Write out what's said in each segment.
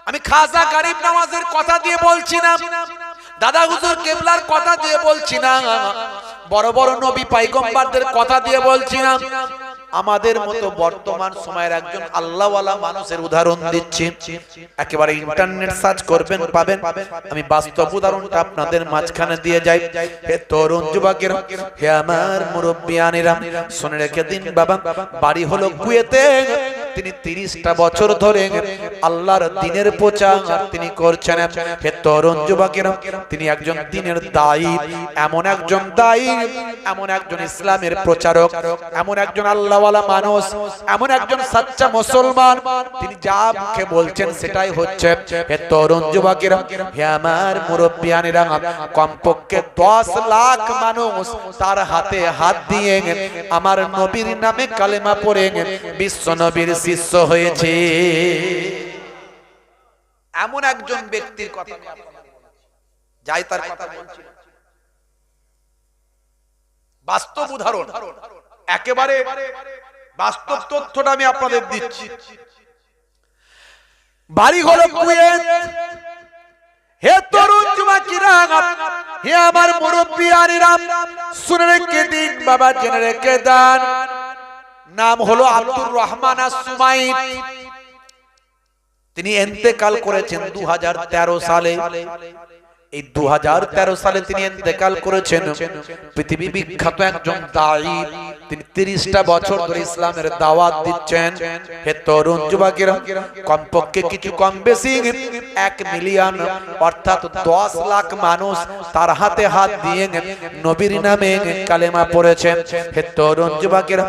আমি খাজা গরিব নওয়াজের কথা দিয়ে বলছি না, দাদা হুজুর কেবলার কথা দিয়ে বলছি না, বড় বড় নবী পয়গম্বরদের কথা দিয়ে বলছি না, আমাদের মতো বর্তমান সময়ের একজন আল্লাহওয়ালা মানুষের উদাহরণ দিচ্ছি। একেবারে ইন্টারনেট সার্চ করবেন পাবেন। আমি বাস্তব উদাহরণটা আপনাদের মাঝখানে দিয়ে যাই। হে তরুণ যুবকেরা, হে আমার মুরব্বিয়ানেরা, শুনে রেখে দিন বাবা, বাড়ি হলো কুয়েতে। তিনি 30টা বছর ধরে আল্লাহর দ্বীনের প্রচার তিনি করছেন। হে তরুণ যুবকেরা, তিনি একজন দ্বীনের দায়ী, এমন একজন দায়ী, এমন একজন ইসলামের প্রচারক, এমন একজন আল্লাহওয়ালা মানুষ, এমন একজন সচ্চা মুসলমান। তিনি যা মুখে বলছেন সেটাই হচ্ছে। হে তরুণ যুবকেরা, হে আমার মুরব্বিয়ানেরা, কমপক্ষে 10 লাখ মানুষ তার হাতে হাত দিয়ে আমার নবীর নামে কালেমা পড়ে বিশ্ব নবীর শিষ্য হয়েছে। এমন একজন ব্যক্তির কথা যাই তার কথা বলছি, বাস্তব উদাহরণ, একেবারে বাস্তব তথ্যটা আমি আপনাদের দিচ্ছি। বাড়ি হলো কুয়েত। হে তরুণ যুবকেরা, হে আমার মুরব্বিয়ানেরা, শুনে রেখে দিন বাবা, জেনে রেখে দেন, নাম হলো আব্দুর রহমান আস-সুমাইত। তিনি ইন্তেকাল করেছেন 2013 সালে। এই 2013 সালে তিনি ইন্তেকাল করেছেন। পৃথিবী বিখ্যাত একজন দায়ী, তিনি 30টা বছর ধরে ইসলামের দাওয়াত দিচ্ছেন। হে তরুণ যুবকেরা, কমপক্ষে কিছু কম বেশি 1 মিলিয়ন অর্থাৎ 10 লাখ মানুষ তার হাতে হাত দিয়ে নবীর নামে কালেমা পড়েছেন। হে তরুণ যুবকেরা,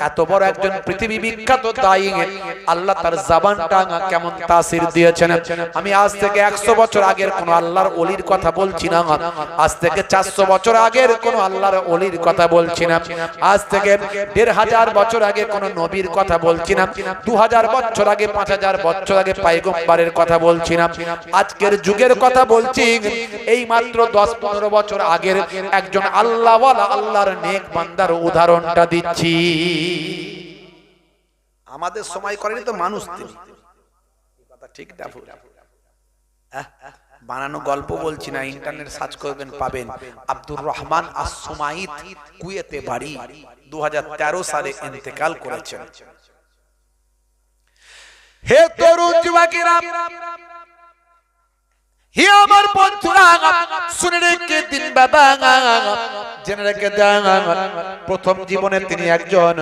এত বড় একজন পৃথিবী বিখ্যাত দায়ী, আল্লাহ তার জবানটা কেমন তাসির দিয়েছেন। আমি আজ থেকে 100 বছর আগের কোন আল্লাহর ওলির কথা বলছি না, আজ থেকে 400 বছর আগের কোন আল্লাহর ওলির কথা বলছি না, আজ থেকে 1500 বছর আগে কোন নবীর কথা বলছি না, 2000 বছর আগে, 5000 বছর আগে পয়গম্বরের কথা বলছি না, আজকের যুগের কথা বলছি। এই মাত্র 10-15 বছর আগের একজন আল্লাহওয়ালা, আল্লাহর নেক বান্দার উদাহরণটা দিচ্ছি। আমাদের সময় করেনি তো মানুষ, তিনি কথা ঠিক না ভুল? বানানো গল্প বলছি না, ইন্টারনেট সার্চ করবেন পাবেন। আব্দুর রহমান আস-সুমাইত, কুয়েতে বাড়ি, 2013 সালে ইন্তেকাল করেছেন। হে তরুণ যুবকেরা, হে আমার বন্ধুরা, শুনে রেখে দিন বাবা, জেনে রেখে দেন, প্রথম জীবনে তিনি একজন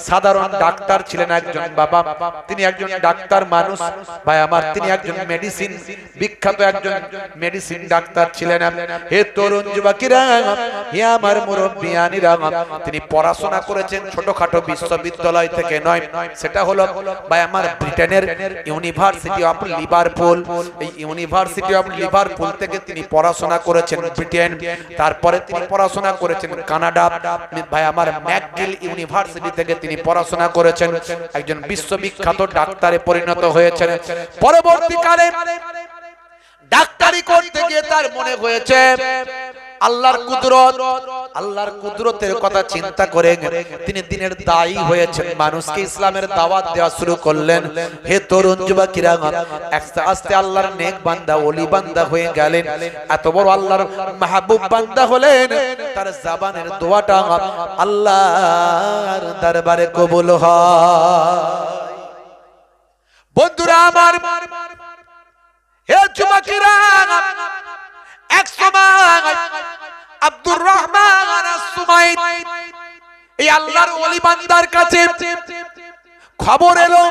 সাধারণ ডাক্তার ছিলেন। একজন বাবা, তিনি একজন ডাক্তার মানুষ ভাই আমার, তিনি একজন মেডিসিন, বিখ্যাত একজন মেডিসিন ডাক্তার ছিলেন। হে তরুণ যুবকেরা, হে আমার মুরব্বিয়ানেরা, তিনি পড়াশোনা করেছেন ছোটখাটো বিশ্ববিদ্যালয় থেকে নয়, সেটা হলো ভাই আমার ব্রিটেনের ইউনিভার্সিটি অফ লিভারপুল। এই ইউনিভার্সিটি অফ লিভারপুল থেকে তিনি পড়াশোনা করেছেন ব্রিটেন। তারপরে তিনি পড়াশোনা করেছেন কানাডা, ভাই আমার ম্যাকগিল ইউনিভার্সিটি থেকে তিনি পড়াশোনা করেছেন, একজন বিশ্ববিখ্যাত ডাক্তারে পরিণত হয়েছেন। পরবর্তীকালে ডাক্তারি করতে গিয়ে তার মনে হয়েছে আল্লাহর কুদরত, আল্লাহর কুদরতের কথা চিন্তা করে তিনি দ্বীনের দায়ী হয়েছেন, মানুষকে ইসলামের দাওয়াত দেওয়া শুরু করলেন। হে তরুণ যুবকেরা, আস্তে আস্তে আল্লাহর নেক বান্দা, ওলি বান্দা হয়ে গেলেন। এত বড় আল্লাহর মাহবুব বান্দা হলেন, তার জবানের দোয়াটা আল্লাহর দরবারে কবুল হয়। বন্ধুরা আমার, হে যুবকেরা, এক সময় আব্দুর রহমান আস-সুমাইত এই আল্লাহর ওলি বান্দার কাছে খবর এলো,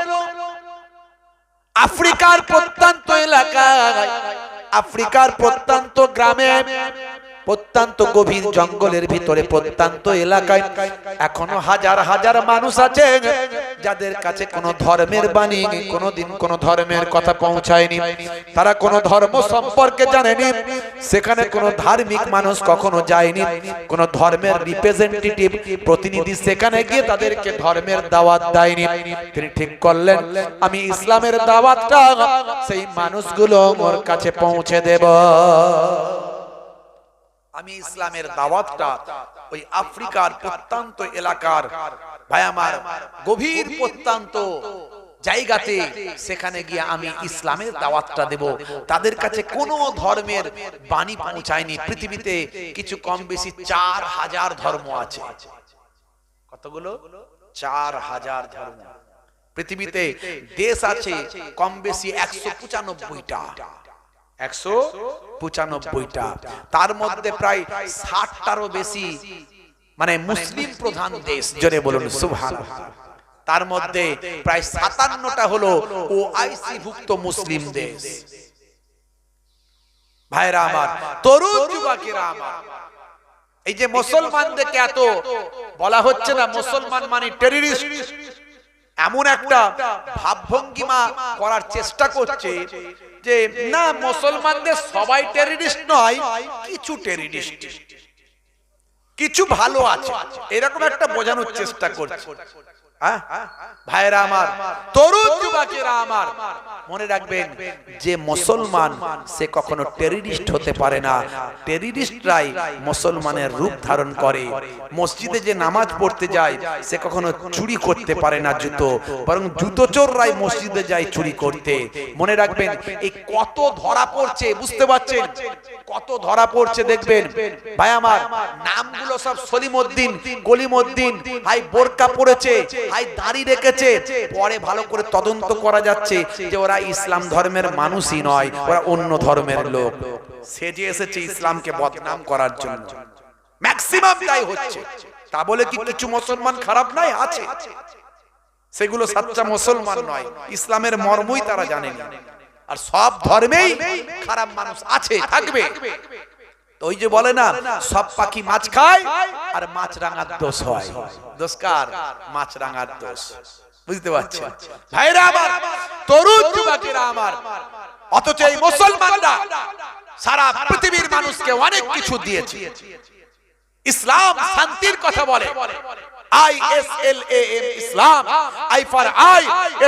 আফ্রিকার প্রত্যন্ত এলাকায়, আফ্রিকার প্রত্যন্ত গ্রামে, প্রত্যন্ত গভীর জঙ্গলের ভিতরে, প্রত্যন্ত এলাকায় এখনো হাজার হাজার মানুষ আছে যাদের কাছে কোনো ধর্মের বাণী, কোনোদিন কোনো ধর্মের কথা পৌঁছায়নি, তারা কোনো ধর্ম সম্পর্কে জানেনি, সেখানে কোনো ধার্মিক মানুষ কখনো যায়নি, কোনো ধর্মের রিপ্রেজেন্টেটিভ, প্রতিনিধি সেখানে গিয়ে তাদেরকে ধর্মের দাওয়াত দেয়নি। তিনি ঠিক করলেন, আমি ইসলামের দাওয়াতটা সেই মানুষগুলোর কাছে পৌঁছে দেব। আমি ইসলামের দাওয়াতটা ওই আফ্রিকার প্রত্যন্ত এলাকার, ভাই আমার গভীর প্রত্যন্ত জায়গাতে সেখানে গিয়ে আমি ইসলামের দাওয়াতটা দেব। তাদের কাছে কোনো ধর্মের বাণী পৌঁছায়নি। পৃথিবীতে কিছু কম বেশি 4000 ধর্ম আছে। কতগুলো? 4000 ধর্ম পৃথিবীতে। দেশ আছে কম বেশি 195টা, 195টা। তার মধ্যে প্রায় 60টারও বেশি মানে মুসলিম প্রধান দেশ। জোরে বলুন সুবহানাল্লাহ। তার মধ্যে প্রায় 57টা হলো ওআইসি ভুক্ত মুসলিম দেশ। ভাইরা আমার, তরুণ যুবকেরা আমার, এই যে মুসলমানদেরকে এত বলা হচ্ছে না মুসলমান মানে টেররিস্ট, এমন একটা ভাবভঙ্গিমা করার চেষ্টা করছে যে না মুসলমানদের সবাই টেররিস্ট নয়, কিছু টেররিস্ট, কিছু ভালো আছে, এরকম একটা বোঝানোর চেষ্টা করছে। ভাইরা আমার, তরুণ যুবকেরা আমার, মনে রাখবেন যে মুসলমান সে কখনো টেররিস্ট হতে পারে না। টেররিস্টরাই মুসলমানের রূপ ধারণ করে। মসজিদে যে নামাজ পড়তে যায় সে কখনো চুরি করতে পারে না জুতো, বরং জুতো চোররাই মসজিদে যায় চুরি করতে। মনে রাখবেন, এই কত ধরা পড়ছে, বুঝতে পারছেন কত ধরা পড়ছে দেখবেন। ভাই আমার, নামগুলো সব সলিমউদ্দিন, কলিমউদ্দিন, হাই বোরকা পড়েছে, হাই দাড়ি রেখেছে। পরে ভালো করে তদন্ত করা যাচ্ছে যে ওরা ইসলাম ধর্মের মানুষই নয়, ওরা অন্য ধর্মের লোক, সেজে এসেছে ইসলামকে বদনাম করার জন্য। ম্যাক্সিমাম তাই হচ্ছে। তা বলে কি কিছু মুসলমান খারাপ নয়? আছে, সেগুলো সাচ্চা মুসলমান নয়, ইসলামের মর্মই তারা জানে না। আর সব ধর্মেই খারাপ মানুষ আছে, থাকবে। তো ওই যে বলে না, সব পাখি মাছ খায় আর মাছ রাঙার দোষ হয়। দোষ কার? মাছ রাঙার দোষ। বুঝতে পারছেন ভাইরা আমার, তরুণ যুবকেরা আমার, অথচ এই মুসলমানরা সারা পৃথিবীর মানুষকে অনেক কিছু দিয়েছে। ইসলাম শান্তির কথা বলে। ISLAM, Islam. I for I,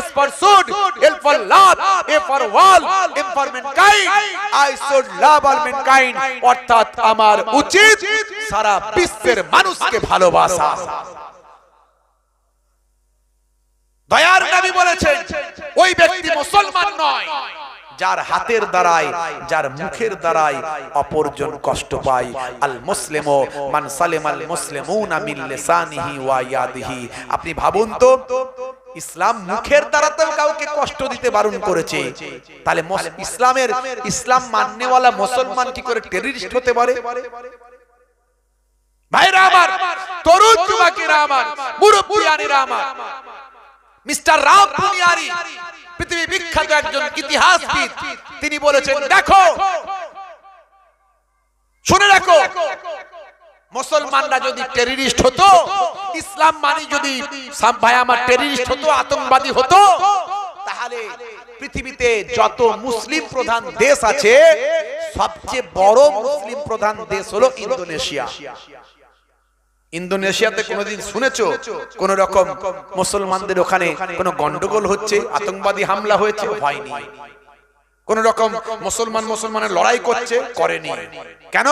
S for should, L for love, A for all, M for mankind. I should love all mankind. অর্থাৎ আমার উচিত সারা বিশ্বের মানুষকে ভালোবাসা। দয়ার নবী বলেছেন, ওই ব্যক্তি মুসলমান নয় যার হাতের দ্বারাই, যার মুখের দ্বারাই অপরজন কষ্ট পায়। আল মুসলিমু মান সালিমাল মুসলিমুনা মিন লিসানিহি ওয়া ইয়াদিহি। আপনি ভাবুন তো, ইসলাম মুখের দ্বারা তো কাউকে কষ্ট দিতে বারণ করেছে, তাহলে ইসলাম মাননেওয়ালা মুসলমান কি করে টেররিস্ট হতে পারে? ভাইরা আমার, তরুণ যুবকেরা আমার, মুরব্বিয়ানেরা আমার, মিস্টার রাম বুনিয়ারি পৃথিবী বিখ্যাত একজন ইতিহাসবিদ, তিনি বলেছেন, দেখো, শুনে রাখো, মুসলমানরা যদি টেররিস্ট হতো, ইসলাম মানে যদি ভাই আমার টেররিস্ট হতো, আতঙ্কবাদী হতো, তাহলে পৃথিবীতে যত মুসলিম প্রধান দেশ আছে সবচেয়ে বড় মুসলিম প্রধান দেশ হলো ইন্দোনেশিয়া। ইন্দোনেশিয়াতে কোনোদিন শুনেছো কোন রকম মুসলমানদের ওখানে কোন গন্ডগোল হচ্ছে, আতঙ্কবাদী হামলা হয়েছে? হয়নি। কোন রকম মুসলমানের লড়াই করছে? করেনি। কেন?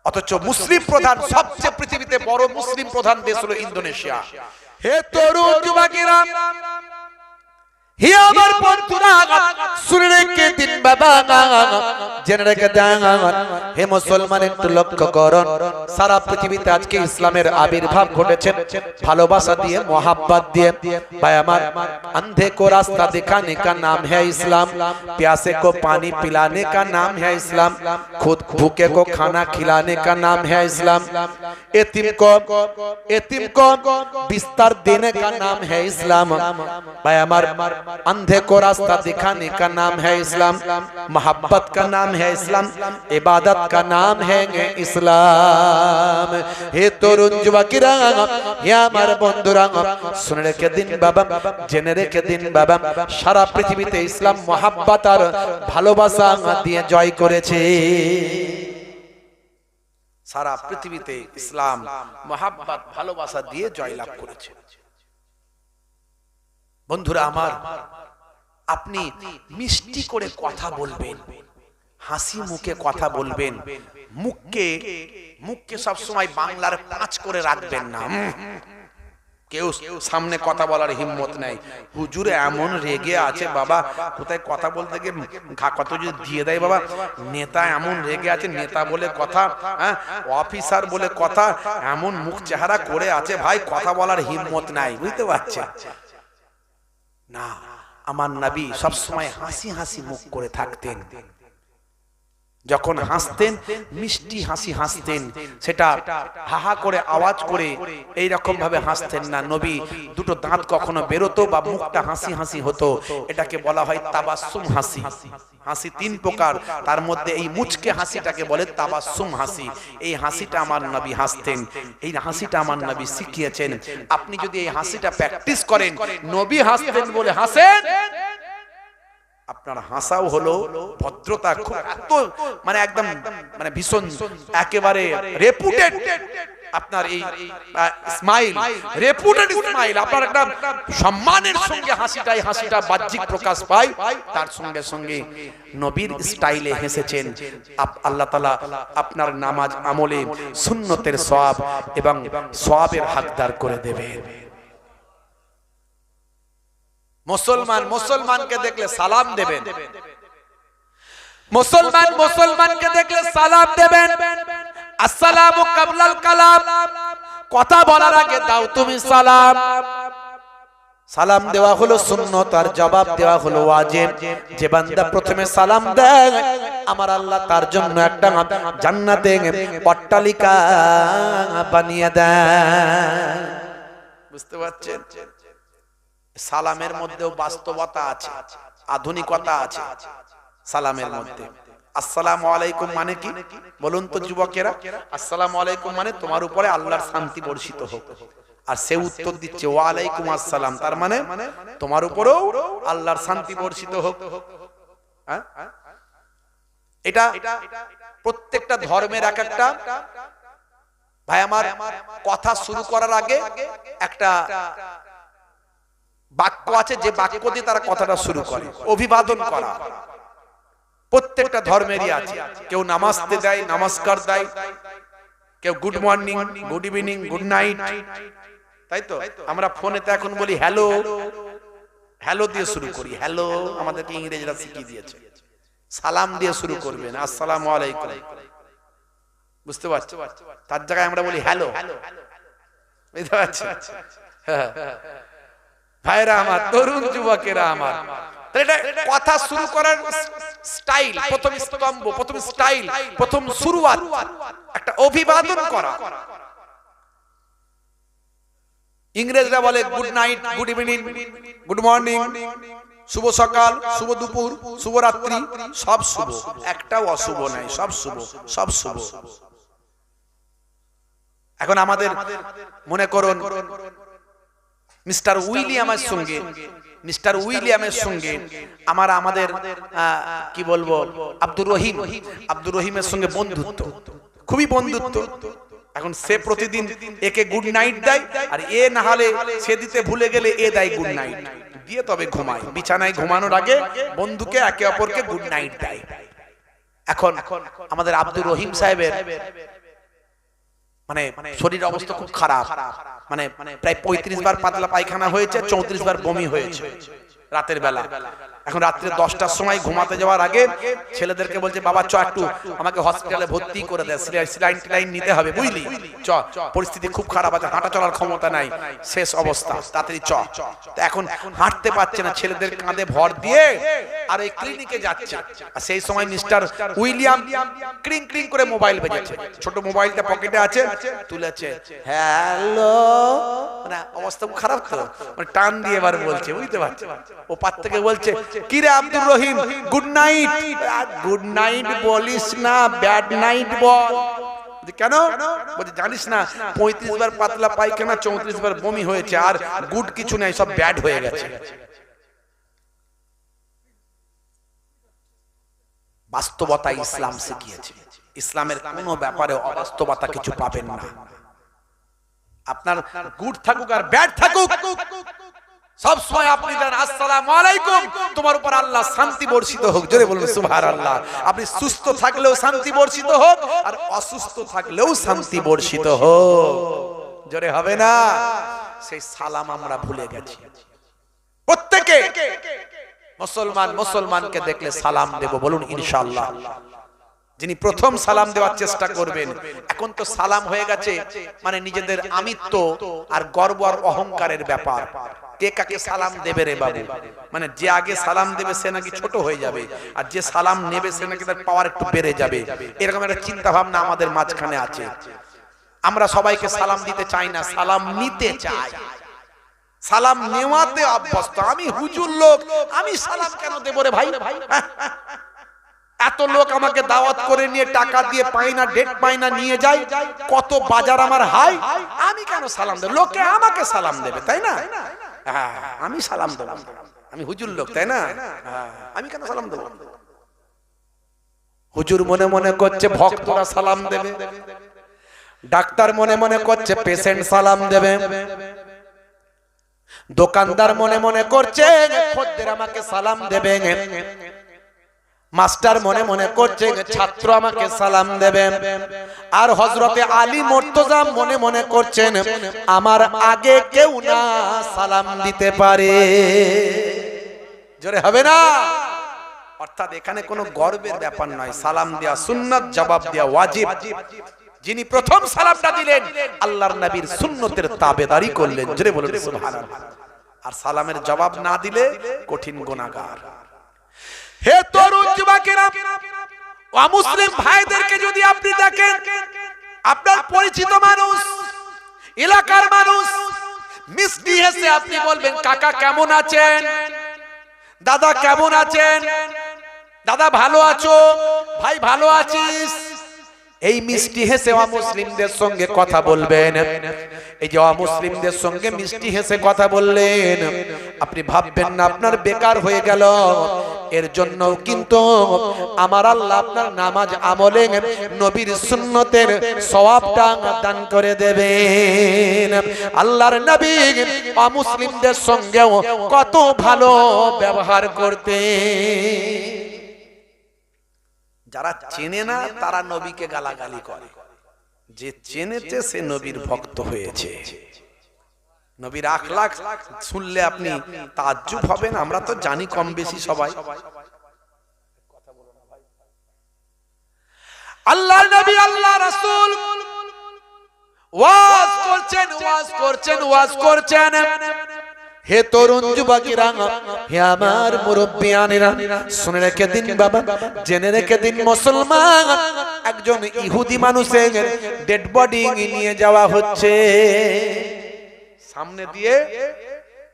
অথচ মুসলিম প্রধান, সবচেয়ে পৃথিবীতে বড় মুসলিম প্রধান দেশ হলো ইন্দোনেশিয়া। হে তরুণ যুবকেরা, হে আমার বন্ধুরা, শুনে রেখে দিন বাবা, জেনে রেখে দেন। হে মুসলমান, একটু লক্ষ্য করুন, সারা পৃথিবীতে আজকে ইসলামের আবির্ভাব ঘটেছে ভালোবাসা দিয়ে, মোহাব্বত দিয়ে। ভাই আমার, अंधे को रास्ता दिखाने का नाम है इस्लाम, प्यासे को पानी पिलाने का नाम है इस्लाम, खुद भूखे को खाना खिलाने का नाम है इस्लाम, यतीम को बिस्तर देने का नाम है इस्लाम। भाई हमार, अंधे को रास्ता दिखाने का नाम है इस्लाम, मोहब्बत का नाम है इस्लाम, इबादत का नाम है इस्लाम। हे तरुण যুবকেরা, হে আমার বন্ধুরা, শুনে রেখে দিন বাবা, জেনে রেখে দিন বাবা, সারা পৃথিবীতে ইসলাম মোহাব্বত আর ভালোবাসা দিয়ে জয় করেছে। সারা পৃথিবীতে ইসলাম মোহাব্বত ভালোবাসা দিয়ে জয়লাভ করেছে। বন্ধুরা আমার, আপনি মিষ্টি করে কথা বলবেন, হাসি মুখে কথা বলবেন, মুখকে সব সময় বাংলার পাঁচ করে রাখবেন না। কেউ সামনে কথা বলার হিম্মত নাই। হুজুর এমন রেগে আছে বাবা, কোথায় কথা বলতে গিয়ে ঘা কত যদি দিয়ে দেয় বাবা। নেতা এমন রেগে আছে, নেতা বলে কথা, হ্যাঁ অফিসার বলে কথা, এমন মুখ চেহারা করে আছে ভাই, কথা বলার হিম্মত নাই, বুঝতে পারছেন না। আমার নবী সবসময় হাসি হাসি মুখ করে থাকতেন। যখন হাসতেন মিষ্টি হাসি হাসতেন, সেটা হাহা করে আওয়াজ করে এই রকম ভাবে হাসতেন না। নবী দুটো দাঁত কখনো বেরোতো বা মুখটা হাসি হাসি হতো, এটাকে বলা হয় তাবাসসুম হাসি। হাসি তিন প্রকার, তার মধ্যে এই মুচকে হাসিটাকে বলে তাবাসসুম হাসি। এই হাসিটা আমার নবী হাসতেন, এই হাসিটা আমার নবী শিখিয়েছেন। আপনি যদি এই হাসিটা প্র্যাকটিস করেন, নবী হাসতেন বলে হাসেন, আপনার হাসাও হলো ভদ্রতা, খুব এত মানে একদম মানে ভীষণ একেবারে রেপুটেড আপনার এই স্মাইল, রেপুটেড স্মাইল, আপনার একটা সম্মানের সঙ্গে হাসিটাই হাসিটা বাহ্যিক প্রকাশ পায়। তার সঙ্গে সঙ্গে নবীর স্টাইলে হেসেছেন। আল্লাহ তাআলা আপনার নামাজ আমলে সুন্নতের সওয়াব এবং সওয়াবের হকদার করে দেবেন। মুসলমান মুসলমানকে দেখলে সালাম দেবেন, মুসলমান মুসলমানকে দেখলে সালাম দেবেন। আসসালামু কাবলাল কালাম, কথা বলার আগে দাও তুমি সালাম। সালাম দেওয়া হলো সুন্নত আর জবাব দেওয়া হলো ওয়াজিব। যে বান্দা প্রথমে সালাম দেয়, আমার আল্লাহ তার জন্য একটা জান্নাতে অট্টালিকা বানিয়ে দেয়। বুঝতে পারছেন? সালামের মধ্যেও বাস্তবতা আছে, আধুনিকতা আছে সালামের মধ্যে। আসসালামু আলাইকুম মানে কি বলুন তো যুবকেরা? আসসালামু আলাইকুম মানে তোমার উপরে আল্লাহর শান্তি বর্ষিত হোক। আর সে উত্তর দিচ্ছে ওয়া আলাইকুম আসসালাম, তার মানে তোমার উপরেও আল্লাহর শান্তি বর্ষিত হোক। এটা প্রত্যেকটা ধর্মের এক একটা ভাই আমার কথা শুরু করার আগে একটা বাক্য আছে, যে বাক্য দিয়ে তারা কথাটা শুরু করে, অভিবাদন করা। প্রত্যেকটা ধর্মেরই আছে। কেউ নামাজতে দেয়, নমস্কার দেয়, কেউ good morning, good evening, good night, তাই তো? আমরা ফোনেতে এখন বলি হ্যালো, হ্যালো দিয়ে শুরু করি। হ্যালো আমাদেরকে ইংরেজরা শিখিয়ে দিয়েছে। সালাম দিয়ে শুরু করবেন, আসসালামু আলাইকুম, বুঝতে পারছো? তার জায়গায় আমরা বলি হ্যালো, বুঝতে পারছো? ভাইরা আমার, তরুণ যুবকেরা আমার, কথা শুরু করার স্টাইল, প্রথম স্তম্ভ, প্রথম স্টাইল, প্রথম শুরুয়াত একটা অভিবাদন করা। ইংরেজরা বলে good night, good evening, good morning, শুভ সকাল, শুভ দুপুর, শুভ রাত্রি, সব শুভ, একটাও অশুভ নাই, সব শুভ, সব শুভ। এখন আমাদের মনে করুন মিস্টার উইলিয়ামের সঙ্গে আমাদের কি বলবো আব্দুর রহিমের সঙ্গে বন্ধুত্ব, খুবই বন্ধুত্ব। এখন সে প্রতিদিন একে গুড নাইট দেয়, আর এ না হলে সে দিতে ভুলে গেলে এ দেয় গুড নাইট দিয়ে তবে ঘুমায়। বিছানায় ঘুমানোর আগে বন্ধুকে একে অপরকে গুড নাইট দেয়। এখন আমাদের আব্দুর রহিম সাহেবের মানে শরীর অবস্থা খুব খারাপ, মানে প্রায় 35 বার পাতলা পায়খানা হয়েছে, 34 বার বমি হয়েছে রাতের বেলা। এখন রাত্রে 10টার সময় ঘুমাতে যাওয়ার আগে ছেলেদেরকে বলছে বাবা চ একটু আমাকে হসপিটালে ভর্তি করে দে, স্যালাইন নিতে হবে, বুঝলি, চ, পরিস্থিতি খুব খারাপ আছে, হাঁটা চলার ক্ষমতা নাই, শেষ অবস্থা, তাড়াতাড়ি চ। তো এখন হাঁটতে পারছে না, ছেলেদের কাঁধে ভর দিয়ে আর এই ক্লিনিকে যাচ্ছে। আর সেই সময় মিস্টার উইলিয়াম ক্রিং ক্রিং করে মোবাইল বেজেছে, ছোট মোবাইলটা পকেটে আছে, তুলেছে, হ্যালো, মানে অবস্থা খুব খারাপ, তো মানে টান দিয়ে এবার বলছে, বুঝতে পারছে? ও পার থেকে বলছে, কি রে Abdur Rahim, good night. Good night বলিস না, ব্যাড নাইট বল। কেন? বলছে জানিস না 35 বার পাতলা পায়খানা, 34 বার বমি হয়েছে, আর গুড কিছু নাই, সব ব্যাড হয়ে গেছে। বাস্তবতা ইসলাম শিখিয়েছে। ইসলামের কোনো ব্যাপারে অবাস্তবতা কিছু পাবেন না। আপনার গুড থাকুক আর ব্যাড থাকুক, সব সময় আপনি জানেন আসসালামু আলাইকুম, তোমার উপর আল্লাহ শান্তি বর্ষিত হোক। জোরে বলুন সুবহানাল্লাহ। আপনি সুস্থ থাকলেও শান্তি বর্ষিত হোক, আর অসুস্থ থাকলেও শান্তি বর্ষিত হোক। জোরে হবে না? সেই সালাম আমরা ভুলে গেছি। প্রত্যেকে মুসলমানকে দেখলে সালাম দেব, বলুন ইনশাআল্লাহ। যিনি প্রথম সালাম দেওয়ার চেষ্টা করবেন, এখন তো সালাম হয়ে গেছে মানে নিজেদের আমিত্ব আর গর্ব আর অহংকারের ব্যাপার। কে কাকে সালাম দেবে রে বাবু, মানে যে আগে সালাম দেবে সে নাকি ছোট হয়ে যাবে, আর যে সালাম নেবে সে নাকি তার পাওয়ার একটু বেড়ে যাবে, এরকম একটা চিন্তা ভাবনা আমাদের মাঝখানে আছে। আমরা সবাইকে সালাম দিতে চাই না, সালাম নিতে চাই, সালাম নেওয়াতে অভ্যস্ত। আমি হুজুর লোক, আমি সালাম কেন দেব রে ভাই? এত লোক আমাকে দাওয়াত করে নিয়ে টাকা দিয়ে পাই না, ডেট পাই না, নিয়ে যাই, কত বাজার আমার হাই, আমি কেন সালাম দেব? লোকে আমাকে সালাম দেবে, তাই না? আমি সালাম দেব, আমি হুজুর লোক, তাই না? আমি কেন সালাম দেব? হুজুর মনে মনে করছে ভক্তরা সালাম দেবে, ডাক্তার মনে মনে করছে পেশেন্ট সালাম দেবে, দোকানদার মনে মনে করছে খদ্দের আমাকে সালাম দেবে, মাস্টার মনে মনে করছে ছাত্র আমাকে সালাম দেবে, আর হযরতে আলী মুর্তজা মনে মনে করছেন আমার আগে কেউ না সালাম দিতে পারে। জোরে হবে না? অর্থাৎ এখানে কোনো গর্বের ব্যাপার নয়, সালাম দেওয়া সুন্নাত, জবাব দেওয়া ওয়াজিব। যিনি প্রথম সালামটা দিলেন আল্লাহর নবীর সুন্নতের তাবেদারি করলেন, জোরে বলুন সুবহানাল্লাহ। আর সালামের জবাব না দিলে কঠিন গুনাহগার। হে তরুণ যুবকেরা, অমুসলিম ভাইদেরকে যদি আপনি দেখেন, আপনার পরিচিত মানুষ, এলাকার মানুষ, মিষ্টি হেসে আপনি বলবেন কাকা কেমন আছেন, দাদা কেমন আছেন, দাদা ভালো আছো, ভাই ভালো আছিস, এই মিষ্টি হেসে অমুসলিমদের সঙ্গে কথা বলবেন। এই যে অমুসলিমদের সঙ্গে মিষ্টি হেসে কথা বললেন, আপনি ভাববেন না আপনার বেকার হয়ে গেল, এর জন্য কিন্তু আমার আল্লাহ আপনার নামাজ আমলে নবীর সুন্নতের সওয়াবটা দান করে দেবেন। আল্লাহর নবী অমুসলিমদের সঙ্গেও কত ভালো ব্যবহার করতেন। যারা চেনে না তারা নবীকে গালাগালি করে, যে চেনেছে সে নবীর ভক্ত হয়েছে। নবীর আখলাক শুনলে আপনি তাজ্জুব হবেন। আমরা তো জানি কম বেশি সবাই। আল্লাহর নবী, আল্লাহ রাসূল ওয়াজ করছেন। হে তরুণ যুবকেরা, হে আমার মুরব্বিয়ানেরা, শুনে রেখে দিন বাবা, জেনে রেখে দিন মুসলমান, একজন ইহুদি মানুষের ডেড বডি নিয়ে যাওয়া হচ্ছে। সামনে দিয়ে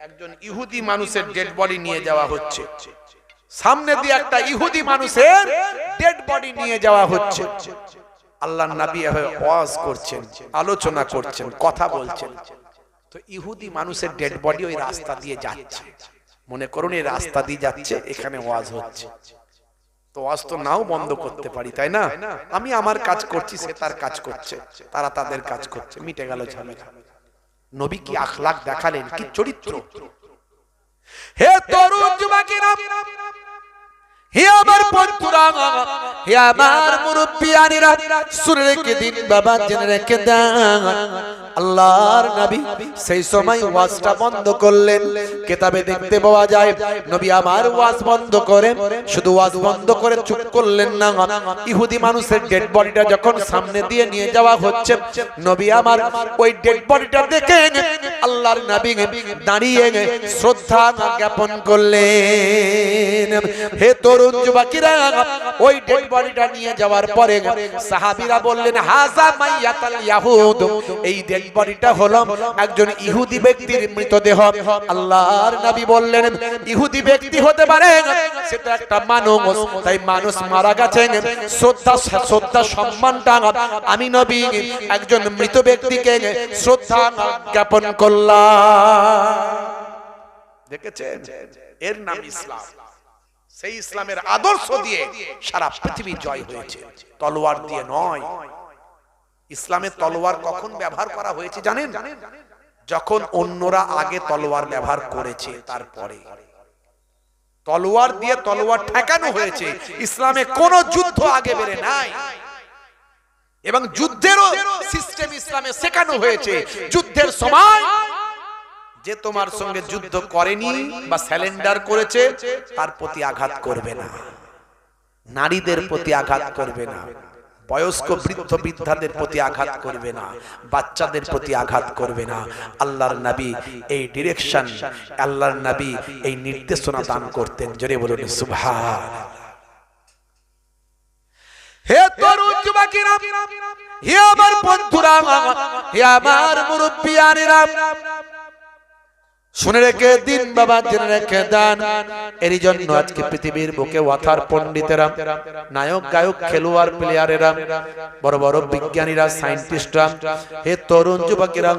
একজন ইহুদি মানুষের ডেড বডি নিয়ে যাওয়া হচ্ছে, সামনে দিয়ে একটা ইহুদি মানুষের ডেড বডি নিয়ে যাওয়া হচ্ছে। আল্লাহর নবী ওয়াজ করছেন, আলোচনা করছেন, কথা বলছেন। তো ইহুদি মানুষের ডেড বডি ওই রাস্তা দিয়ে যাচ্ছে, মনে করুন এই রাস্তা দিয়ে যাচ্ছে, এখানে ওয়াজ হচ্ছে। তো ওয়াজ তো নাও বন্ধ করতে পারি, তাই না? আমি আমার কাজ করছি, সে তার কাজ করছে, তারা তাদের কাজ করছে, মিটে গেল ঝামেলা। নবী কি আখলাক দেখালেন, কি চরিত্র! হে তরুণ যুবকেরা, হে আমার বন্ধুরা, হে আমার মুরব্বিয়ানেরা, শুনে রেখে দিন বাবা, জেনে রেখে দেন, আল্লাহর নবী সেই সময় ওয়াজটা বন্ধ করলেন। কিতাবে দেখতে পাওয়া যায় নবী আমার ওয়াজ বন্ধ করে, শুধু ওয়াজ বন্ধ করে চুপ করলেন না, ইহুদি মানুষের ডেড বডিটা যখন সামনে দিয়ে নিয়ে যাওয়া হচ্ছে, নবী আমার ওই ডেড বডিটা দেখে আল্লাহর নবী দাঁড়িয়ে শ্রদ্ধা জ্ঞাপন করলেন। হে তরুণ যুবকেরা, ওই ডেড বডিটা নিয়ে যাওয়ার পরে সাহাবীরা বললেন হাযা মাইয়াতাল ইয়াহুদ, এই ডেড বডিটা হলো একজন ইহুদি ব্যক্তির মৃতদেহ। আল্লাহর নবী বললেন ইহুদি ব্যক্তি হতে পারে, সেটা একটা মানুষ, তাই মানুষ মারা গেছে, শ্রদ্ধা সম্মানটা আমি নবী একজন মৃত ব্যক্তিকে শ্রদ্ধা জ্ঞাপন করলাম। দেখেছেন, এর নাম ইসলাম। সেই ইসলামের আদর্শ দিয়ে সারা পৃথিবী জয় হয়েছে, তলোয়ার দিয়ে নয়। ইসলামের তলোয়ার কখন ব্যবহার করা হয়েছে জানেন? যখন অন্যরা আগে তলোয়ার ব্যবহার করেছে, তারপরে তলোয়ার দিয়ে তলোয়ার ঠেকানো হয়েছে। ইসলামে কোন যুদ্ধ আগে বেড়ে নাই, এবং যুদ্ধেরও সিস্টেম ইসলামে শেখানো হয়েছে। যুদ্ধের সময় যে তোমার সঙ্গে যুদ্ধ করেনি বা স্যালেন্ডার করেছে তার প্রতি আঘাত করবে না, নারীদের প্রতি আঘাত করবে না, বয়স্ক বৃদ্ধ বৃদ্ধাদের প্রতি আঘাত করবে না, বাচ্চাদের প্রতি আঘাত করবে না। আল্লাহর নবী এই ডিরেকশন, আল্লাহর নবী এই নির্দেশনা দান করতেন। জোরে বলুন সুবহানাল্লাহ। হে তরুণ যুবকেরা, হে আমার বন্ধুরা, হে আমার মুরব্বিয়ানেরা, শুনে রেখে দিন বাবা, জেনে রেখে দেন। এরই জন্য আজকে পৃথিবীর বুকে ওয়াথার পণ্ডিতেরা, নায়ক গায়ক খেলোয়াড় প্লেয়ারেরা, বড় বড় বিজ্ঞানীরা, সায়েন্টিস্টরা, হে তরুণ যুবকেরা,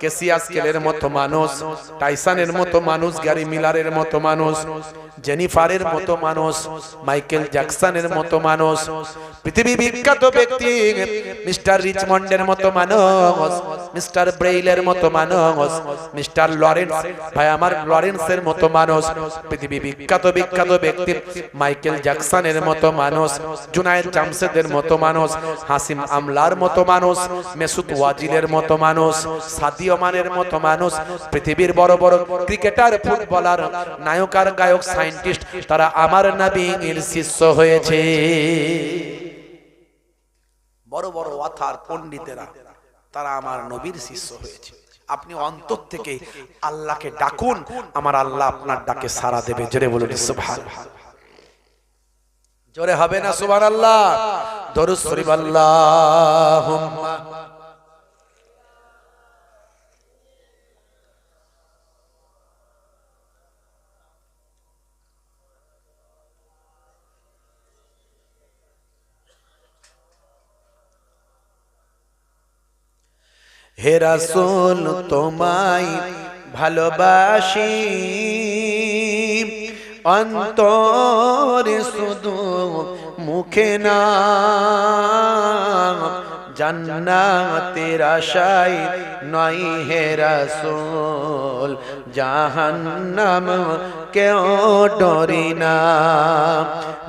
কেসিয়াস কেলের মতো মানুষ, টাইসনের মতো মানুষ, গ্যারি মিলারের মতো মানুষ, জেনিফারের মতো মানুষ, মাইকেল জ্যাকসনের মতো মানুষ, পৃথিবী বিখ্যাত ব্যক্তি মিস্টার রিচমন্ডের মতো মানুষ, মিস্টার ব্রেইলের মতো মানুষ, মিস্টার লরেন্স, ভাই আমার লরেন্সের মতো মানুষ, পৃথিবী বিখ্যাত ব্যক্তি মাইকেল জ্যাকসনের মতো মানুষ, জুনায়েদ জামশেদের মতো মানুষ, হাসিম আমলার মতো মানুষ, মেসুত ওয়াজিলের মতো মানুষ, সাদিও মানের মতো মানুষ, পৃথিবীর বড় বড় ক্রিকেটার, ফুটবলার, নায়ক আর গায়ক, সায়েন্টিস্ট, তারা আমার নবীর শিষ্য হয়েছে। বড় বড় ওয়াথার পণ্ডিতেরা তারা আমার নবীর শিষ্য হয়েছে। আপনি অন্তর থেকে আল্লাহকে ডাকুন, আমার আল্লাহ আপনার ডাকে সাড়া দেবে। জোরে বলুন সুবহানাল্লাহ। জোরে হবে না সুবহানাল্লাহ? দরুদ শরীফ আল্লাহুম্মা হে রাসূল তোমায় ভালোবাসি, অন্তরে শুধু মুখে না, জান্নাতের আশায় নয় হে রাসূল, জাহান্নাম কেউ ডরি না,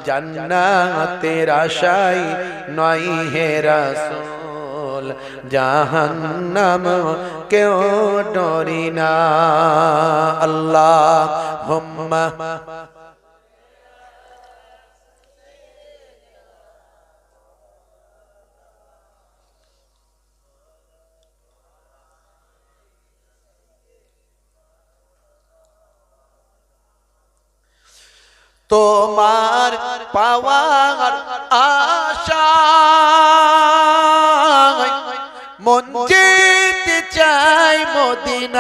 জান্নাতের আশায় নয় হে রাসূল, জাহান্নাম কেউ ডরি না। আল্লাহুম্মা তোমার পাওয়ার আশায় মন যেতে চাই মদিনায়,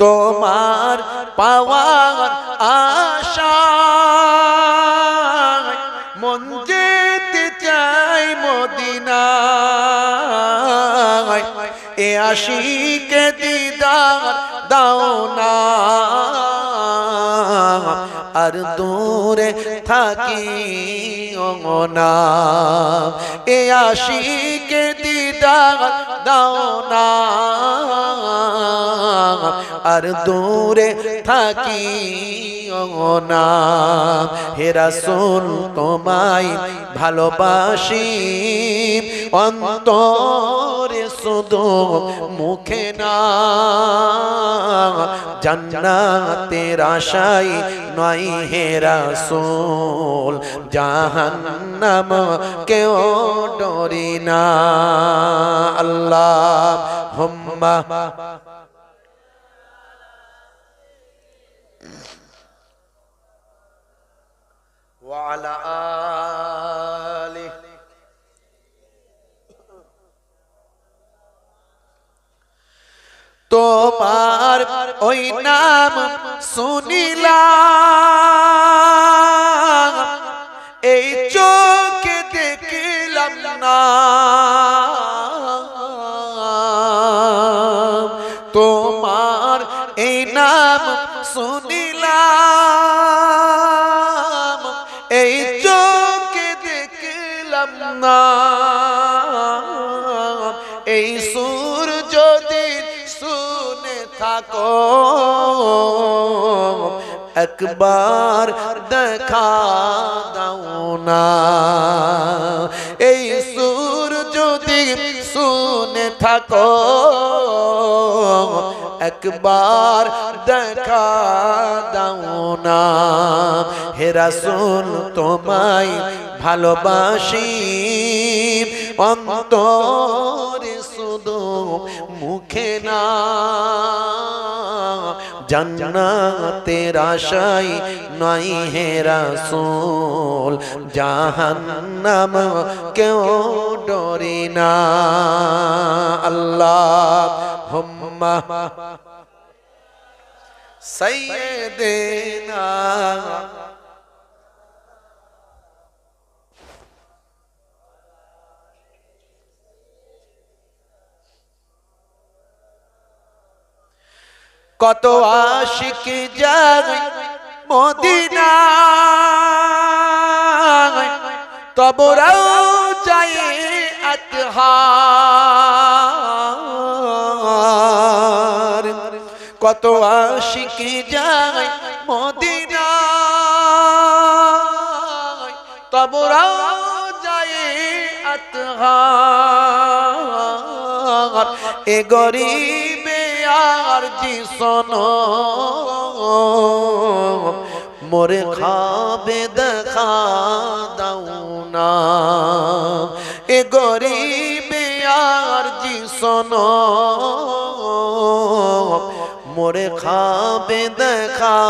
তোমার পাওয়ার আশায় মন যেতে চাই মদিনায়, এ আশিকে দিদার দাও না, আর দূরে থাকিও না, এ আশিকে দিদার দাও না, আর দূরে থাকিও না। হে রাসূল তোমায় ভালোবাসি, অন্তরে শুধু মুখে না, জান্নাতের আশায় নয় হে রাসূল, জাহান্নাম কেউ ডরি না। আল্লাহুম্মা ওয়া আলা আলিহি। তোমার ওই নাম শুনিলাম, এই চোখে দেখলাম না, তোমার এই নাম শুনিলাম, এই চোখে দেখলাম না, এই সুর যদি শুনে থাকো একবার দেখা দাও না, এই সুর যদি শুনে থাকো, একবার দেখা দাও না। হে রাসূল তোমায় ভালোবাসি, অন্তরে শুধু মুখে না। জান্নাতের আশায় নাই হে রাসূল, জাহান্নাম কেউ ডরি না। আল্লাহুম্মা সাইয়্যিদিনা কত আশিক যায় মদিনায়, তবু রওজায়ে আতহার। কত আশিক যায় মদিনায়, তবু রওজায়ে আতহার। এ গরিবে আর জি শোনো, মোরে খাবে দেখা দাও না। এ গরিবে আর জি শোনো, মোরে খাবে দেখা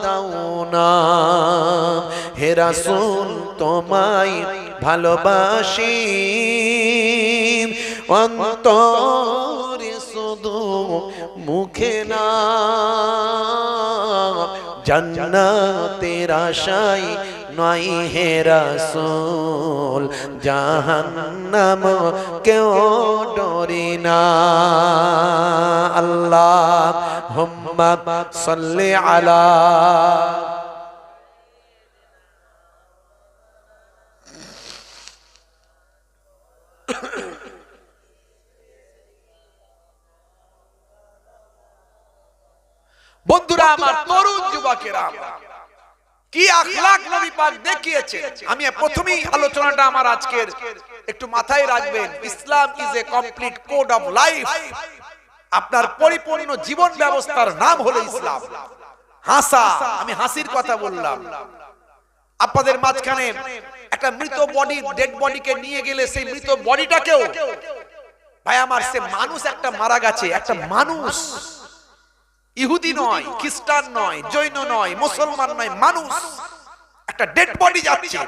দাও না। হে রাসূল তোমায় ভালোবাসি, অন্তরে শুধু মুখে না। জান্নাতের আশায় নাই হে রাসূল, জাহান্নাম কেউ ডরি না। আল্লাহুম্মা সাল্লি আলা বন্ধুরা আমার, তরুণ যুবকেরা, কি আখলাক নবী পাক দেখিয়েছে। আমি প্রথমেই আলোচনাটা আমার আজকের একটু মাথায় রাখবেন। Islam is a complete code of life. আপনার পরিপূর্ণ জীবন ব্যবস্থার নাম হলো ইসলাম। হাসা, আমি হাসির কথা বললাম। আপনাদের মাঝখানে একটা মৃত বডি, ডেড বডিকে নিয়ে গেলে সেই মৃত বডিটাকেও, ভাই আমার, সে মানুষ একটা মারা গেছে, একটা মানুষ, ইহুদি নয়, খ্রিস্টান নয়, জৈন নয়, মুসলমান নয়, মানুষ, একটা ডেড বডি যাচ্ছে,